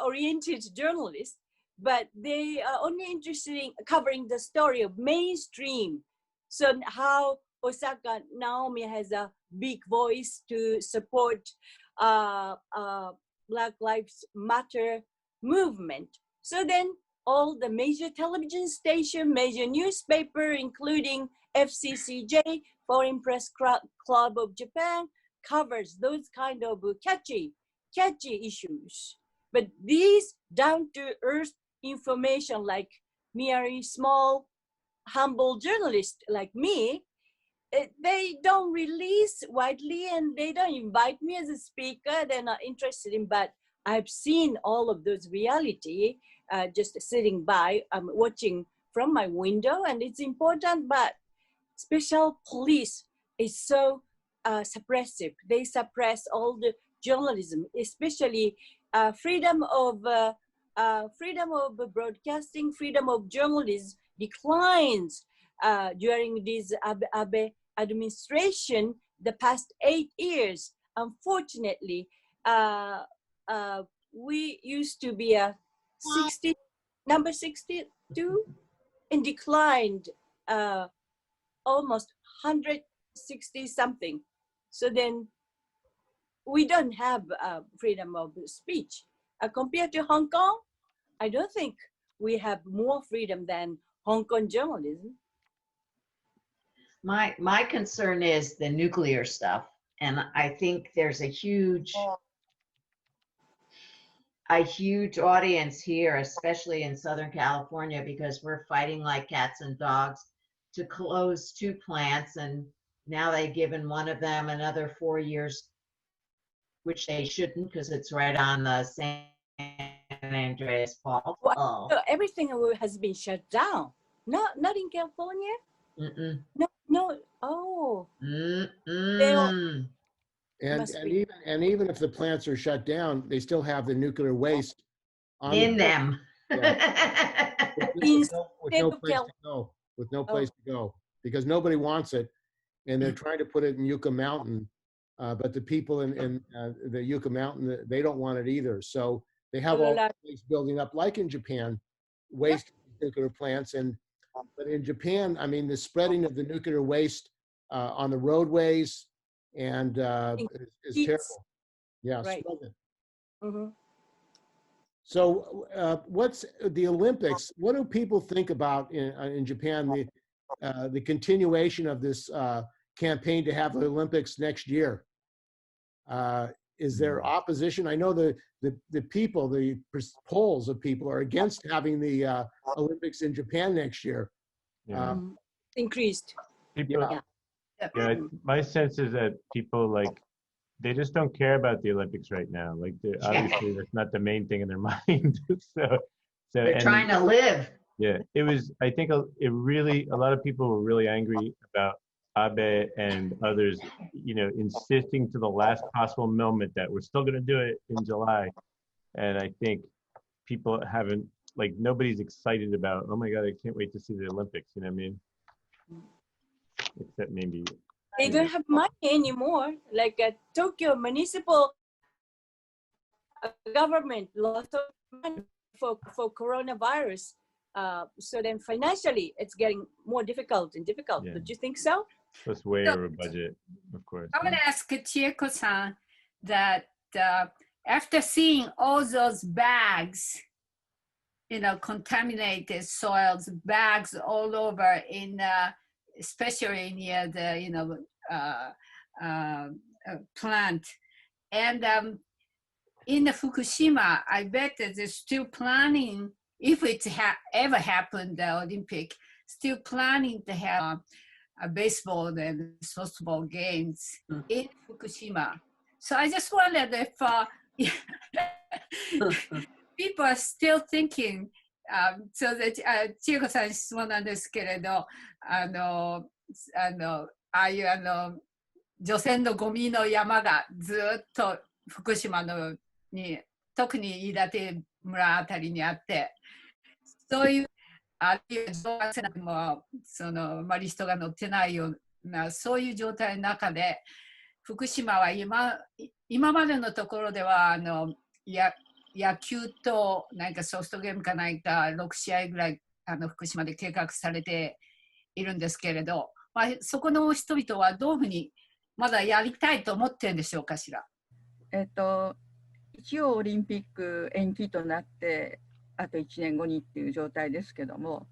oriented journalists, but they are only interested in covering the story of mainstream. So how Osaka Naomi has a big voice to support Black Lives Matter movement. So then all the major television station, major newspaper, including FCCJ, Foreign Press Club of Japan, covers those kind of catchy issues. But these down-to-earth information, like merely small, humble journalists like me, they don't release widely, and they don't invite me as a speaker. They're not interested in, but I've seen all of those reality just sitting by, watching from my window, and it's important. But special police is so suppressive. They suppress all the journalism, especially freedom of broadcasting, freedom of journalism declines during this Abe administration, the past 8 years. Unfortunately, we used to be a number 62 and declined almost 160 something. So then we don't have freedom of speech. Compared to Hong Kong, I don't think we have more freedom than Hong Kong journalism. My concern is the nuclear stuff, and I think there's a huge audience here, especially in Southern California, because we're fighting like cats and dogs to close 2 plants, and now they've given one of them another 4 years, which they shouldn't, because it's right on the San Andreas Fault. Well, so everything has been shut down. Not in California. Mm-mm. No. Oh. Mm-mm. And even if the plants are shut down, they still have the nuclear waste in them. Yeah. with no place to go. With no place to go, because nobody wants it, and they're trying to put it in Yucca Mountain, but the people in the Yucca Mountain, they don't want it either. So they have all the waste building up, like in Japan, waste nuclear plants. But in Japan, I mean, the spreading of the nuclear waste on the roadways and is terrible. Yeah, right. Mm-hmm. So what's the Olympics? What do people think about in Japan, the continuation of this campaign to have the Olympics next year? Is there opposition? I know the people, the polls of people are against having the Olympics in Japan next year. Yeah. Increased. People, yeah. Yeah, my sense is that people like they just don't care about the Olympics right now. Like, obviously, that's not the main thing in their mind. So They're trying to live. Yeah, it was. I think it really. A lot of people were really angry about Abe and others, insisting to the last possible moment that we're still going to do it in July. And I think people haven't, like, nobody's excited about. Oh my God, I can't wait to see the Olympics. You know what I mean? Except maybe. They don't have money anymore. Like Tokyo municipal government lost money for coronavirus. So then financially, it's getting more difficult and difficult. Yeah. Don't you think so? That's way over budget, of course. I want to ask Chieko-san that after seeing all those bags, contaminated soils, bags all over in, especially near the, plant. And in the Fukushima, I bet that they're still planning, if it ever happened, the Olympic, still planning to have a baseball and softball games in Fukushima. So I just wondered if people are still thinking, so that Chieko-san質問なんですけれど、ああいう除染のゴミの山がずっと福島のに、特に飯舘村あたりにあって、そういうあるいは上圧線もあまり人が乗ってないようなそういう状態の中で、福島は今までのところでは野球となんかソフトゲームかなんか6試合ぐらい福島で計画されているんですけれど、そこの人々はどういうふうにまだやりたいと思ってるんでしょうかしら。一応オリンピック延期となってあと1年後にっていう状態ですけども、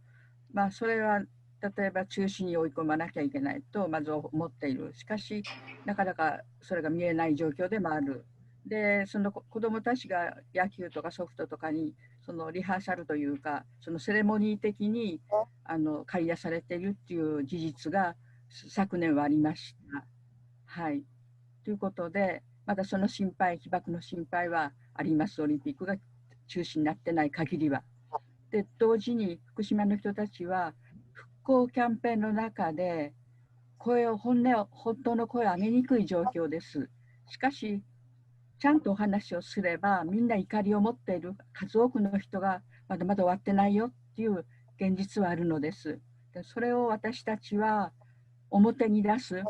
それは例えば中止に追い込まなきゃいけないとまず思っている。しかしなかなかそれが見えない状況でもある。でその子どもたちが野球とかソフトとかにそのリハーサルというかそのセレモニー的に駆り出されているっていう事実が昨年はありました。はい。ということでまだその心配、被爆の心配はあります。オリンピックが中止になってない限りは。で同時に福島の人たちは復興キャンペーンの中で本当の声を上げにくい状況です。しかしちゃんとお話をすればみんな怒りを持っている数多くの人がまだまだ終わってないよっていう現実はあるのです。でそれを私たちは表に出す、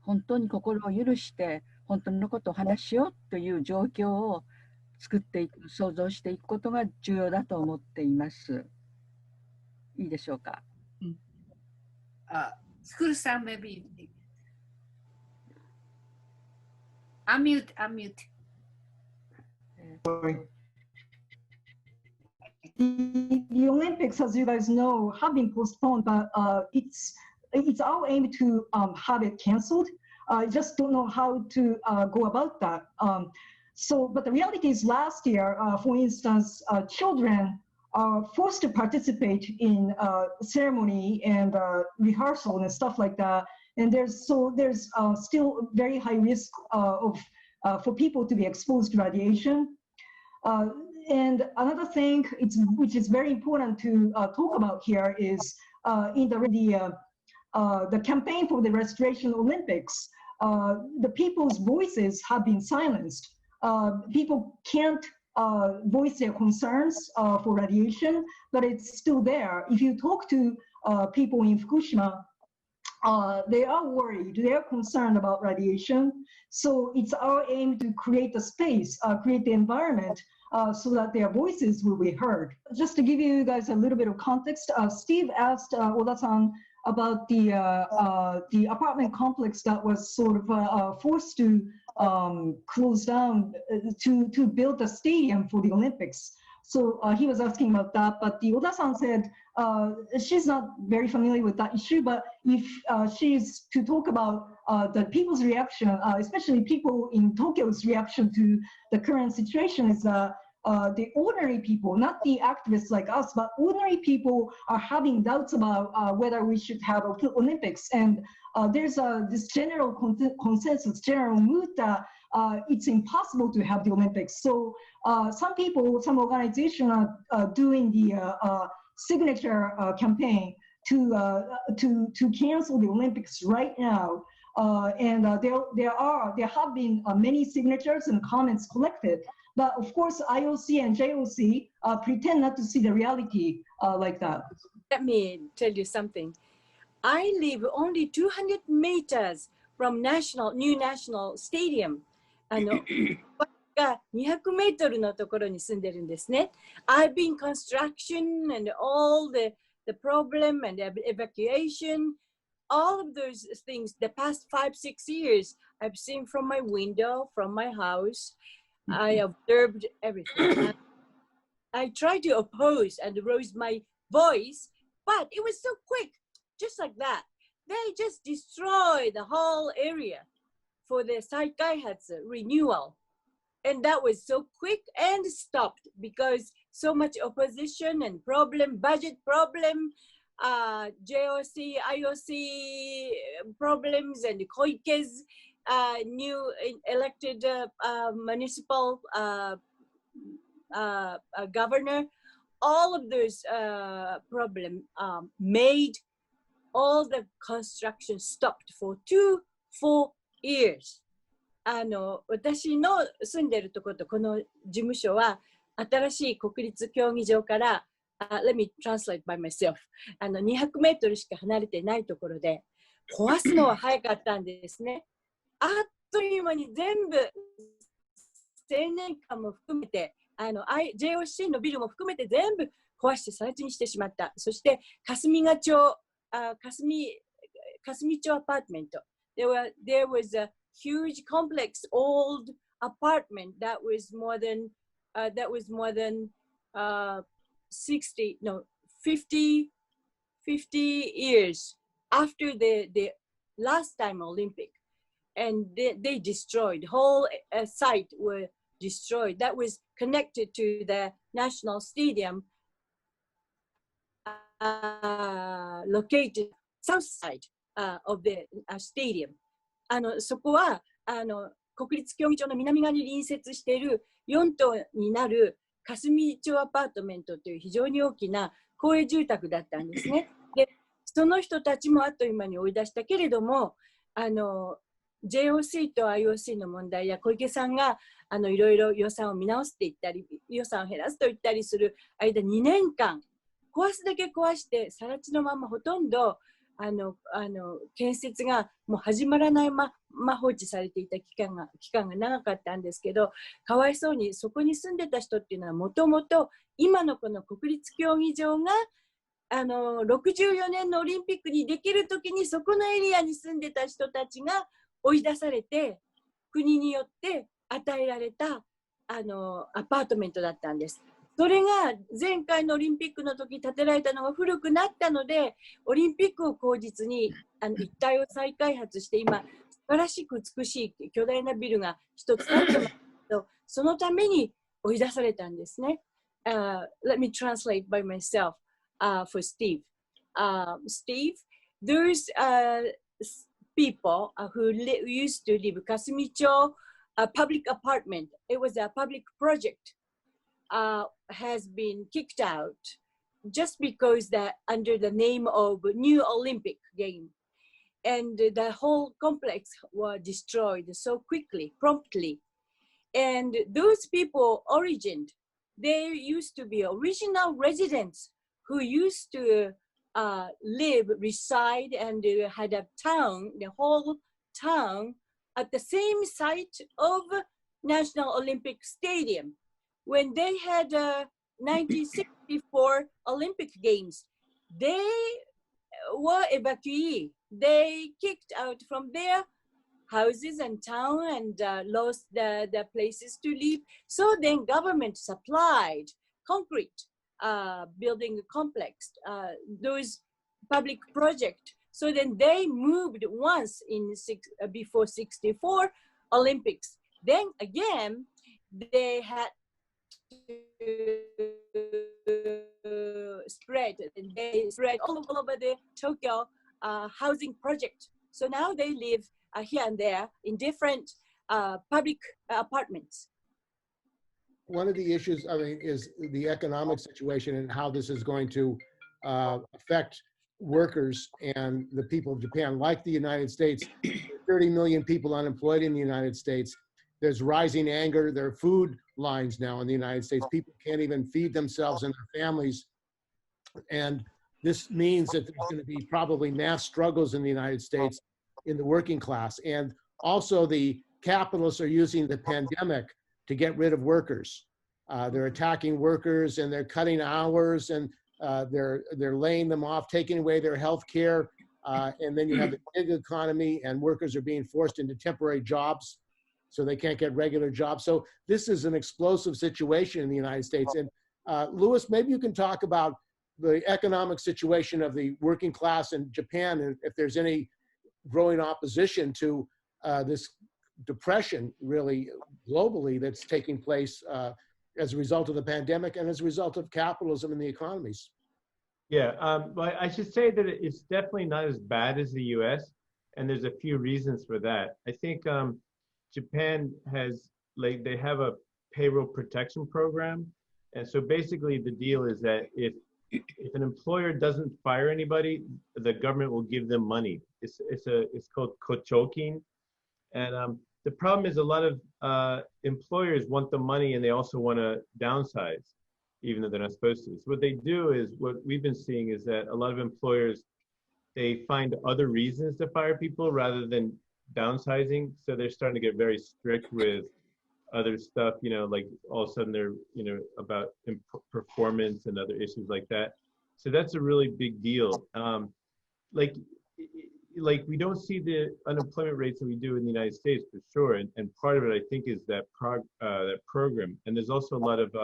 本当に心を許して本当のことを話しようという状況を作っていく、想像していくことが重要だと思っています。いいでしょうか。スクールさん、maybe unmute. The Olympics, as you guys know, have been postponed, but it's our aim to have it canceled. I just don't know how to go about that. But the reality is last year, for instance, children are forced to participate in ceremony and rehearsal and stuff like that. And there's still very high risk for people to be exposed to radiation. And another thing which is very important to talk about here is in the campaign for the Restoration Olympics, the people's voices have been silenced. People can't voice their concerns for radiation, but it's still there. If you talk to people in Fukushima, they are worried, they are concerned about radiation. So it's our aim to create a space, create the environment so that their voices will be heard. Just to give you guys a little bit of context, Steve asked Oda-san about the apartment complex that was sort of forced to close down to build a stadium for the Olympics. So he was asking about that, but the Oda-san said she's not very familiar with that issue, but if she's to talk about the people's reaction, especially people in Tokyo's reaction to the current situation, is that the ordinary people, not the activists like us, but ordinary people are having doubts about whether we should have Olympics. And there's this general consensus, general mood that it's impossible to have the Olympics. So some people, some organizations are doing the signature campaign to cancel the Olympics right now. There have been many signatures and comments collected. But of course, IOC and JOC pretend not to see the reality like that. Let me tell you something. I live only 200 meters from new national stadium. 200メートルのところに住んでるんですね。I've been construction and all the problem and the evacuation, all of those things, the past 5-6 years, I've seen from my window, from my house. I observed everything. I tried to oppose and raise my voice, but it was so quick, just like that. They just destroyed the whole area for the Saikaihatsu renewal. And that was so quick and stopped because so much opposition and problem, budget problem, JOC, IOC problems, and Koike's new elected municipal governor. All of those problems made all the construction stopped for 4 years. 私の住んでるところとこの事務所は新しい国立競技場から、let me translate by myself、200メートルしか離れてないところで壊すのは早かったんですね。あっという間に全部青年館も含めてJOC のビルも含めて全部壊して更地にしてしまった。そして霞ヶ町霞町アパートメント there was a huge complex old apartment that was more than 50 years after the last time Olympic, and they destroyed the whole site were destroyed. That was connected to the national stadium located south side of the stadium. そこは国立競技場の南側に隣接している4棟になる霞町アパートメントという非常に大きな公営住宅だったんですね。で、その人たちもあっという間に追い出したけれども、JOC と IOC の問題や小池さんがいろいろ予算を見直していったり、予算を減らすと言ったりする間2年間、壊すだけ壊して、更地のままほとんど建設がもう始まらないまま放置されていた期間が長かったんですけど、かわいそうにそこに住んでた人っていうのはもともと今のこの国立競技場が64年のオリンピックにできるときにそこのエリアに住んでた人たちが追い出されて国によって与えられたアパートメントだったんです。それが前回のオリンピックの時建てられたのが古くなったので、オリンピックを口実に一帯を再開発して今素晴らしく美しい巨大なビルが一つ建ってますけど、そのために追い出されたんですね。Let me translate by myself for Steve. Steve, there's people who used to live Kasumicho, a public apartment. It was a public project. Has been kicked out just because that under the name of new Olympic game, and the whole complex was destroyed so quickly, promptly. And those people they used to be original residents who used to reside and had a town, the whole town at the same site of National Olympic Stadium. When they had 1964 Olympic Games, they were evacuees. They kicked out from their houses and town and lost the places to live. So then government supplied concrete, building a complex, those public projects. So then they moved once before 64 Olympics. Then again, they had to they spread all over the Tokyo housing project. So now they live here and there in different public apartments. One of the issues, I mean, is the economic situation and how this is going to affect workers and the people of Japan. Like the United States, 30 million people unemployed in the United States. There's rising anger. There are food lines now in the United States. People can't even feed themselves and their families. And this means that there's going to be probably mass struggles in the United States in the working class. And also the capitalists are using the pandemic to get rid of workers. They're attacking workers and they're cutting hours and they're laying them off, taking away their health care. And then you have the gig economy and workers are being forced into temporary jobs so they can't get regular jobs. So this is an explosive situation in the United States. And Louis, maybe you can talk about the economic situation of the working class in Japan and if there's any growing opposition to this depression really globally that's taking place as a result of the pandemic and as a result of capitalism in the economies. Yeah, but I should say that it's definitely not as bad as the US, and there's a few reasons for that. I think Japan has, like, they have a payroll protection program. And so basically the deal is that if an employer doesn't fire anybody, the government will give them money. It's called kochokin. And the problem is a lot of employers want the money and they also want to downsize, even though they're not supposed to. So what they do is, what we've been seeing is that a lot of employers, they find other reasons to fire people rather than downsizing. So they're starting to get very strict with other stuff, you know, like all of a sudden they're, you know, about performance and other issues like that. So that's a really big deal. Like we don't see the unemployment rates that we do in the United States for sure. And part of it, I think, is that that program. And there's also a lot of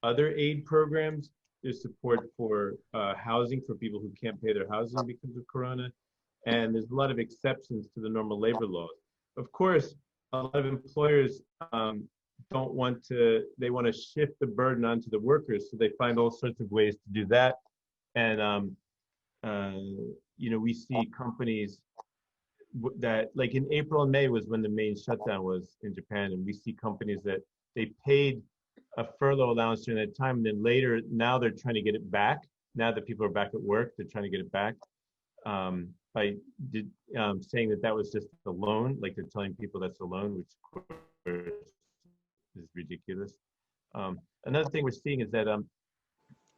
other aid programs. There's support for housing for people who can't pay their housing because of Corona. And there's a lot of exceptions to the normal labor laws. Of course, a lot of employers don't want to, they want to shift the burden onto the workers. So they find all sorts of ways to do that. And, you know, we see companies that, like in April and May was when the main shutdown was in Japan. And we see companies that they paid a furlough allowance during that time. And then later, now they're trying to get it back. Now that people are back at work, they're trying to get it back. By saying that that was just a loan, like they're telling people that's a loan, which of course is ridiculous. Another thing we're seeing is that,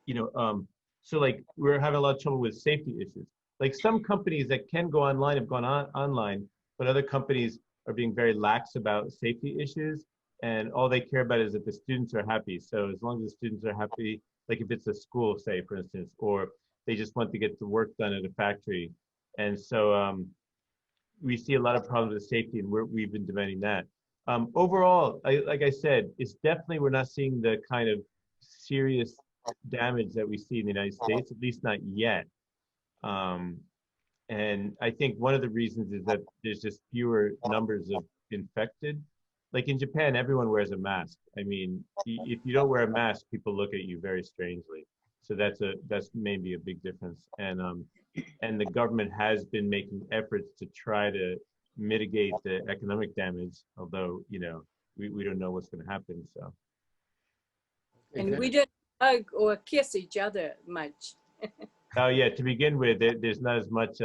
you know, so like we're having a lot of trouble with safety issues. Like some companies that can go online have gone online, but other companies are being very lax about safety issues. And all they care about is that the students are happy. So as long as the students are happy, like if it's a school, say, for instance, or they just want to get the work done at a factory. And so we see a lot of problems with safety, and we've been demanding that. Overall, like I said, it's definitely, we're not seeing the kind of serious damage that we see in the United States, at least not yet. And I think one of the reasons is that there's just fewer numbers of infected. Like in Japan, everyone wears a mask. I mean, if you don't wear a mask, people look at you very strangely. So that's maybe a big difference. And the government has been making efforts to try to mitigate the economic damage, although, you know, we don't know what's going to happen. So. And we don't hug or kiss each other much. Oh yeah, to begin with, there's not as much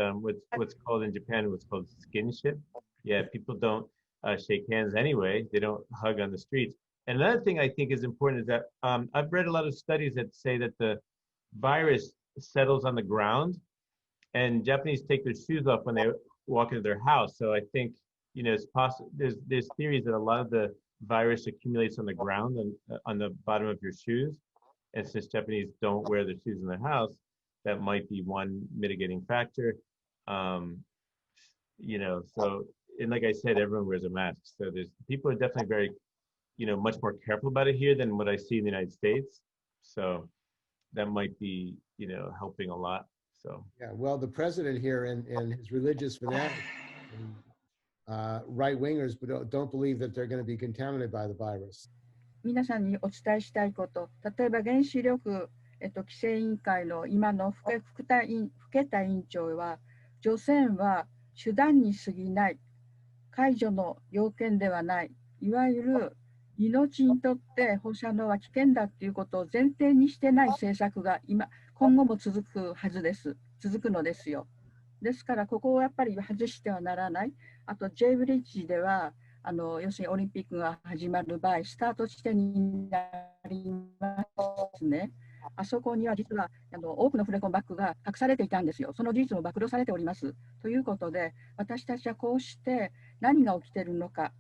what's called in Japan, what's called skinship. Yeah, people don't shake hands anyway. They don't hug on the streets. And another thing I think is important is that I've read a lot of studies that say that the virus settles on the ground, and Japanese take their shoes off when they walk into their house. So I think, you know, it's possible. There's theories that a lot of the virus accumulates on the ground on the bottom of your shoes, and since Japanese don't wear their shoes in their house, that might be one mitigating factor. You know, so, and like I said, everyone wears a mask. So people are definitely very, you know, much more careful about it here than what I see in the United States. So that might be, you know, helping a lot. So yeah, well, the president here and his religious fanatics, right wingers, but don't believe that they're going to be contaminated by the virus. 皆さんにお伝えしたいこと、例えば原子力規制委員会の今の更田委員長は、除染は手段に過ぎない、解除の要件ではない、いわゆる命にとって放射能は危険だということを前提にしてない政策が今後も続くはずです。続くのですよ。ですから、ここをやっぱり外してはならない。あと、J ブリッジでは、要するにオリンピックが始まる場合、スタート地点になりますね。あそこには実は多くのフレコンバッグが隠されていたんですよ。その事実も暴露されております。ということで、私たちはこうして何が起きているのか、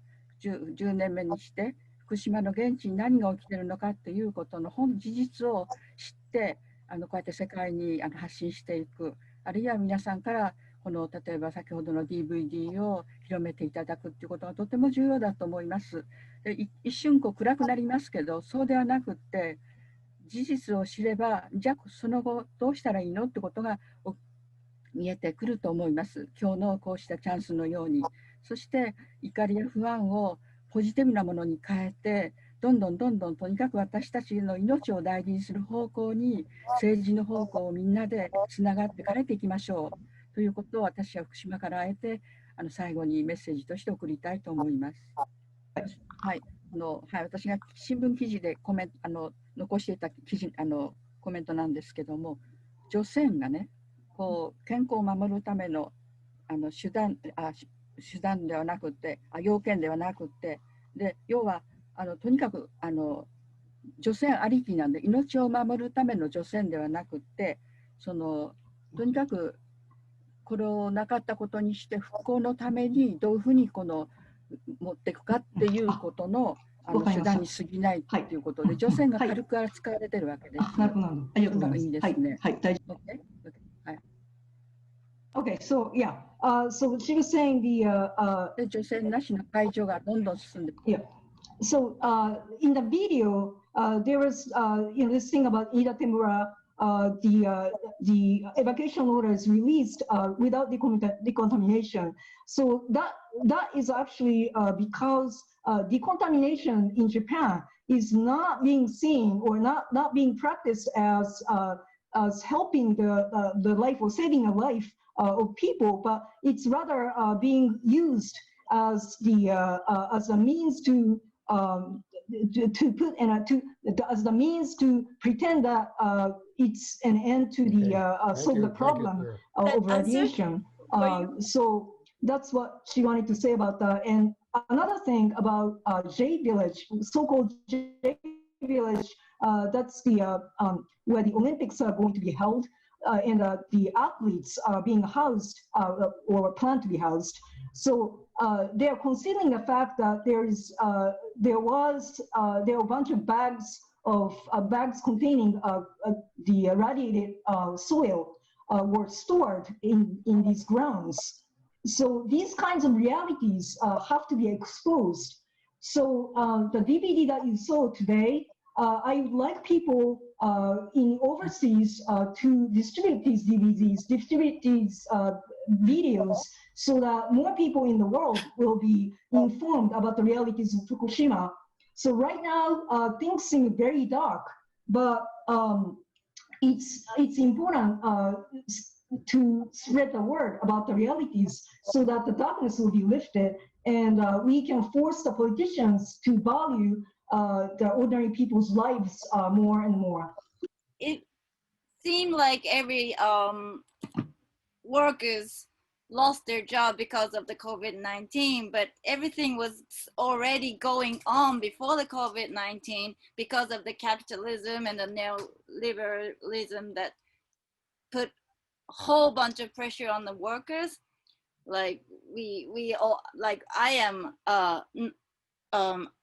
10年目にして、福島の現地に何が起きているのかということの事実を知って、こうやって世界に発信していく、あるいは皆さんから例えば先ほどの DVD を広めていただくということがとても重要だと思います。で一瞬暗くなりますけど、そうではなくって、事実を知れば、じゃあその後どうしたらいいのってことが見えてくると思います。今日のこうしたチャンスのように。そして怒りや不安をポジティブなものに変えて、どんどんとにかく私たちの命を大事にする方向に、政治の方向をみんなでつながって変えていきましょうということを、私は福島からあえて最後にメッセージとして送りたいと思います。はい、私が新聞記事で残していたコメントなんですけども、除染がね、健康を守るための手段ではなくて、要件ではなくて、で要はとにかく除染ありきなんで、命を守るための除染ではなくて、とにかくこれをなかったことにして復興のためにどういうふうに持っていくかっていうことの手段に過ぎないということで、除染が軽く扱われてるわけです。なるほど。ありがとうございます。いいですね。はい、大丈夫。Okay, so yeah, so she was saying the 除染なしの解除がどんどん進んで。Yeah. So in the video, there was this thing about Ida Temura. The evacuation order is released without decontamination. So that is actually because decontamination in Japan is not being seen or not being practiced as helping the life or saving a life of people, but it's rather being used as a means to put as the means to pretend that it's an end to solve the problem of radiation. So that's what she wanted to say about that. And another thing about J Village, so-called J Village, that's where the Olympics are going to be held. And the athletes are being housed or planned to be housed. So they are considering the fact that there were a bunch of bags containing the irradiated soil were stored in these grounds. So these kinds of realities have to be exposed. So the DVD that you saw today, I would like people in overseas to distribute these DVDs, distribute these videos, so that more people in the world will be informed about the realities of Fukushima. So right now, things seem very dark, but it's important to spread the word about the realities so that the darkness will be lifted, and we can force the politicians to value the ordinary people's lives more and more. It seemed like every workers lost their job because of the COVID-19, but everything was already going on before the COVID-19 because of the capitalism and the neoliberalism that put a whole bunch of pressure on the workers. Like we all, like I am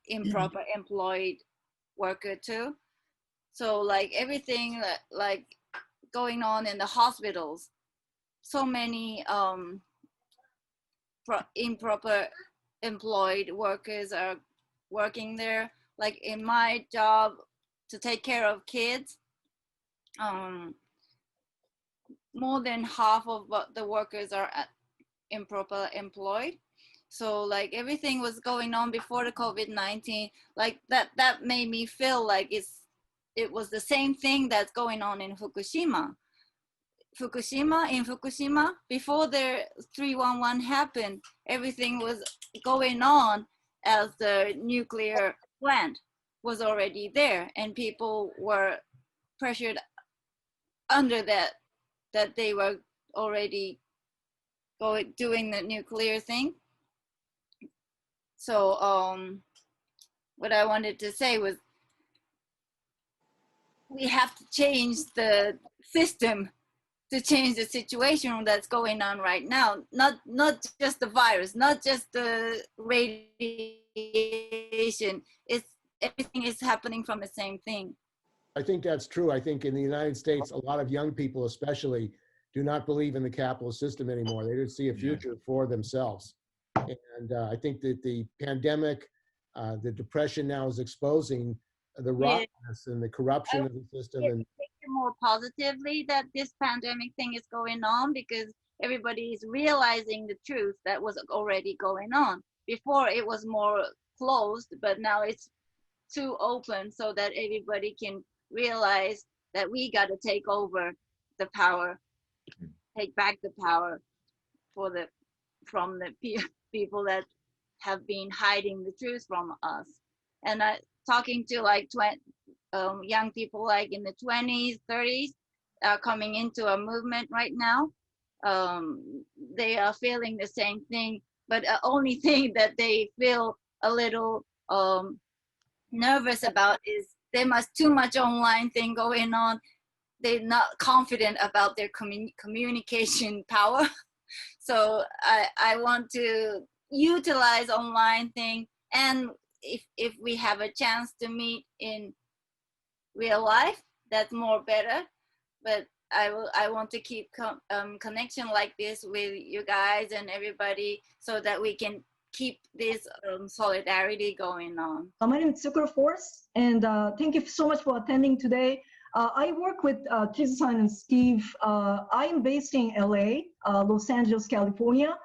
improper employed worker too. So like everything like going on in the hospitals, so many improper employed workers are working there. Like in my job to take care of kids, more than half of the workers are improper employed. So like everything was going on before the COVID-19, like that made me feel like it's it was the same thing that's going on in Fukushima. In Fukushima, before the 311 happened, everything was going on as the nuclear plant was already there, and people were pressured under that they were already doing the nuclear thing. So what I wanted to say was we have to change the system to change the situation that's going on right now. Not just the virus, not just the radiation. Everything is happening from the same thing. I think that's true. I think in the United States, a lot of young people especially do not believe in the capitalist system anymore. They don't see a future for themselves. And I think that the pandemic, the depression now is exposing the rottenness and the corruption of the system. And take it more positively that this pandemic thing is going on, because everybody is realizing the truth that was already going on. Before it was more closed, but now it's too open so that everybody can realize that we got to take over the power, take back the power from the people that have been hiding the truth from us. And talking to like young people like in the 20s, 30s, coming into a movement right now, they are feeling the same thing, but the only thing that they feel a little nervous about is there must too much online thing going on. They're not confident about their communication power. So I want to utilize online thing, and if we have a chance to meet in real life, that's more better. But I want to keep connection like this with you guys and everybody, so that we can keep this solidarity going on. My name is Sakura Force, and thank you so much for attending today. I work with Chieko and Steve. I am based in LA, Los Angeles, California.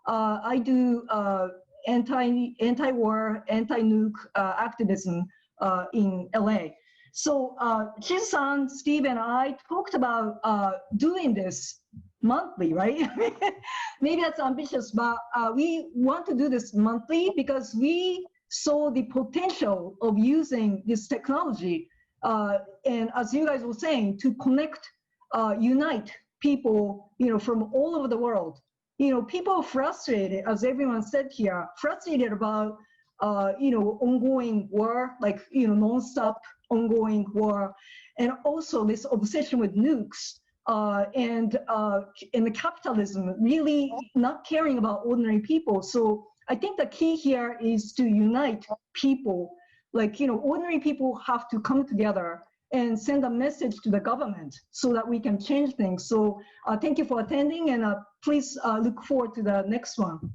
I do anti-war, anti-nuke activism in LA. So Chieko, Steve, and I talked about doing this monthly, right? Maybe that's ambitious, but we want to do this monthly because we saw the potential of using this technology. And as you guys were saying, to connect, unite people, from all over the world. People are frustrated, as everyone said here, frustrated about, ongoing war, like, non-stop ongoing war, and also this obsession with nukes, and the capitalism really not caring about ordinary people. So I think the key here is to unite people. Like, ordinary people have to come together and send a message to the government so that we can change things. So thank you for attending, and please look forward to the next one.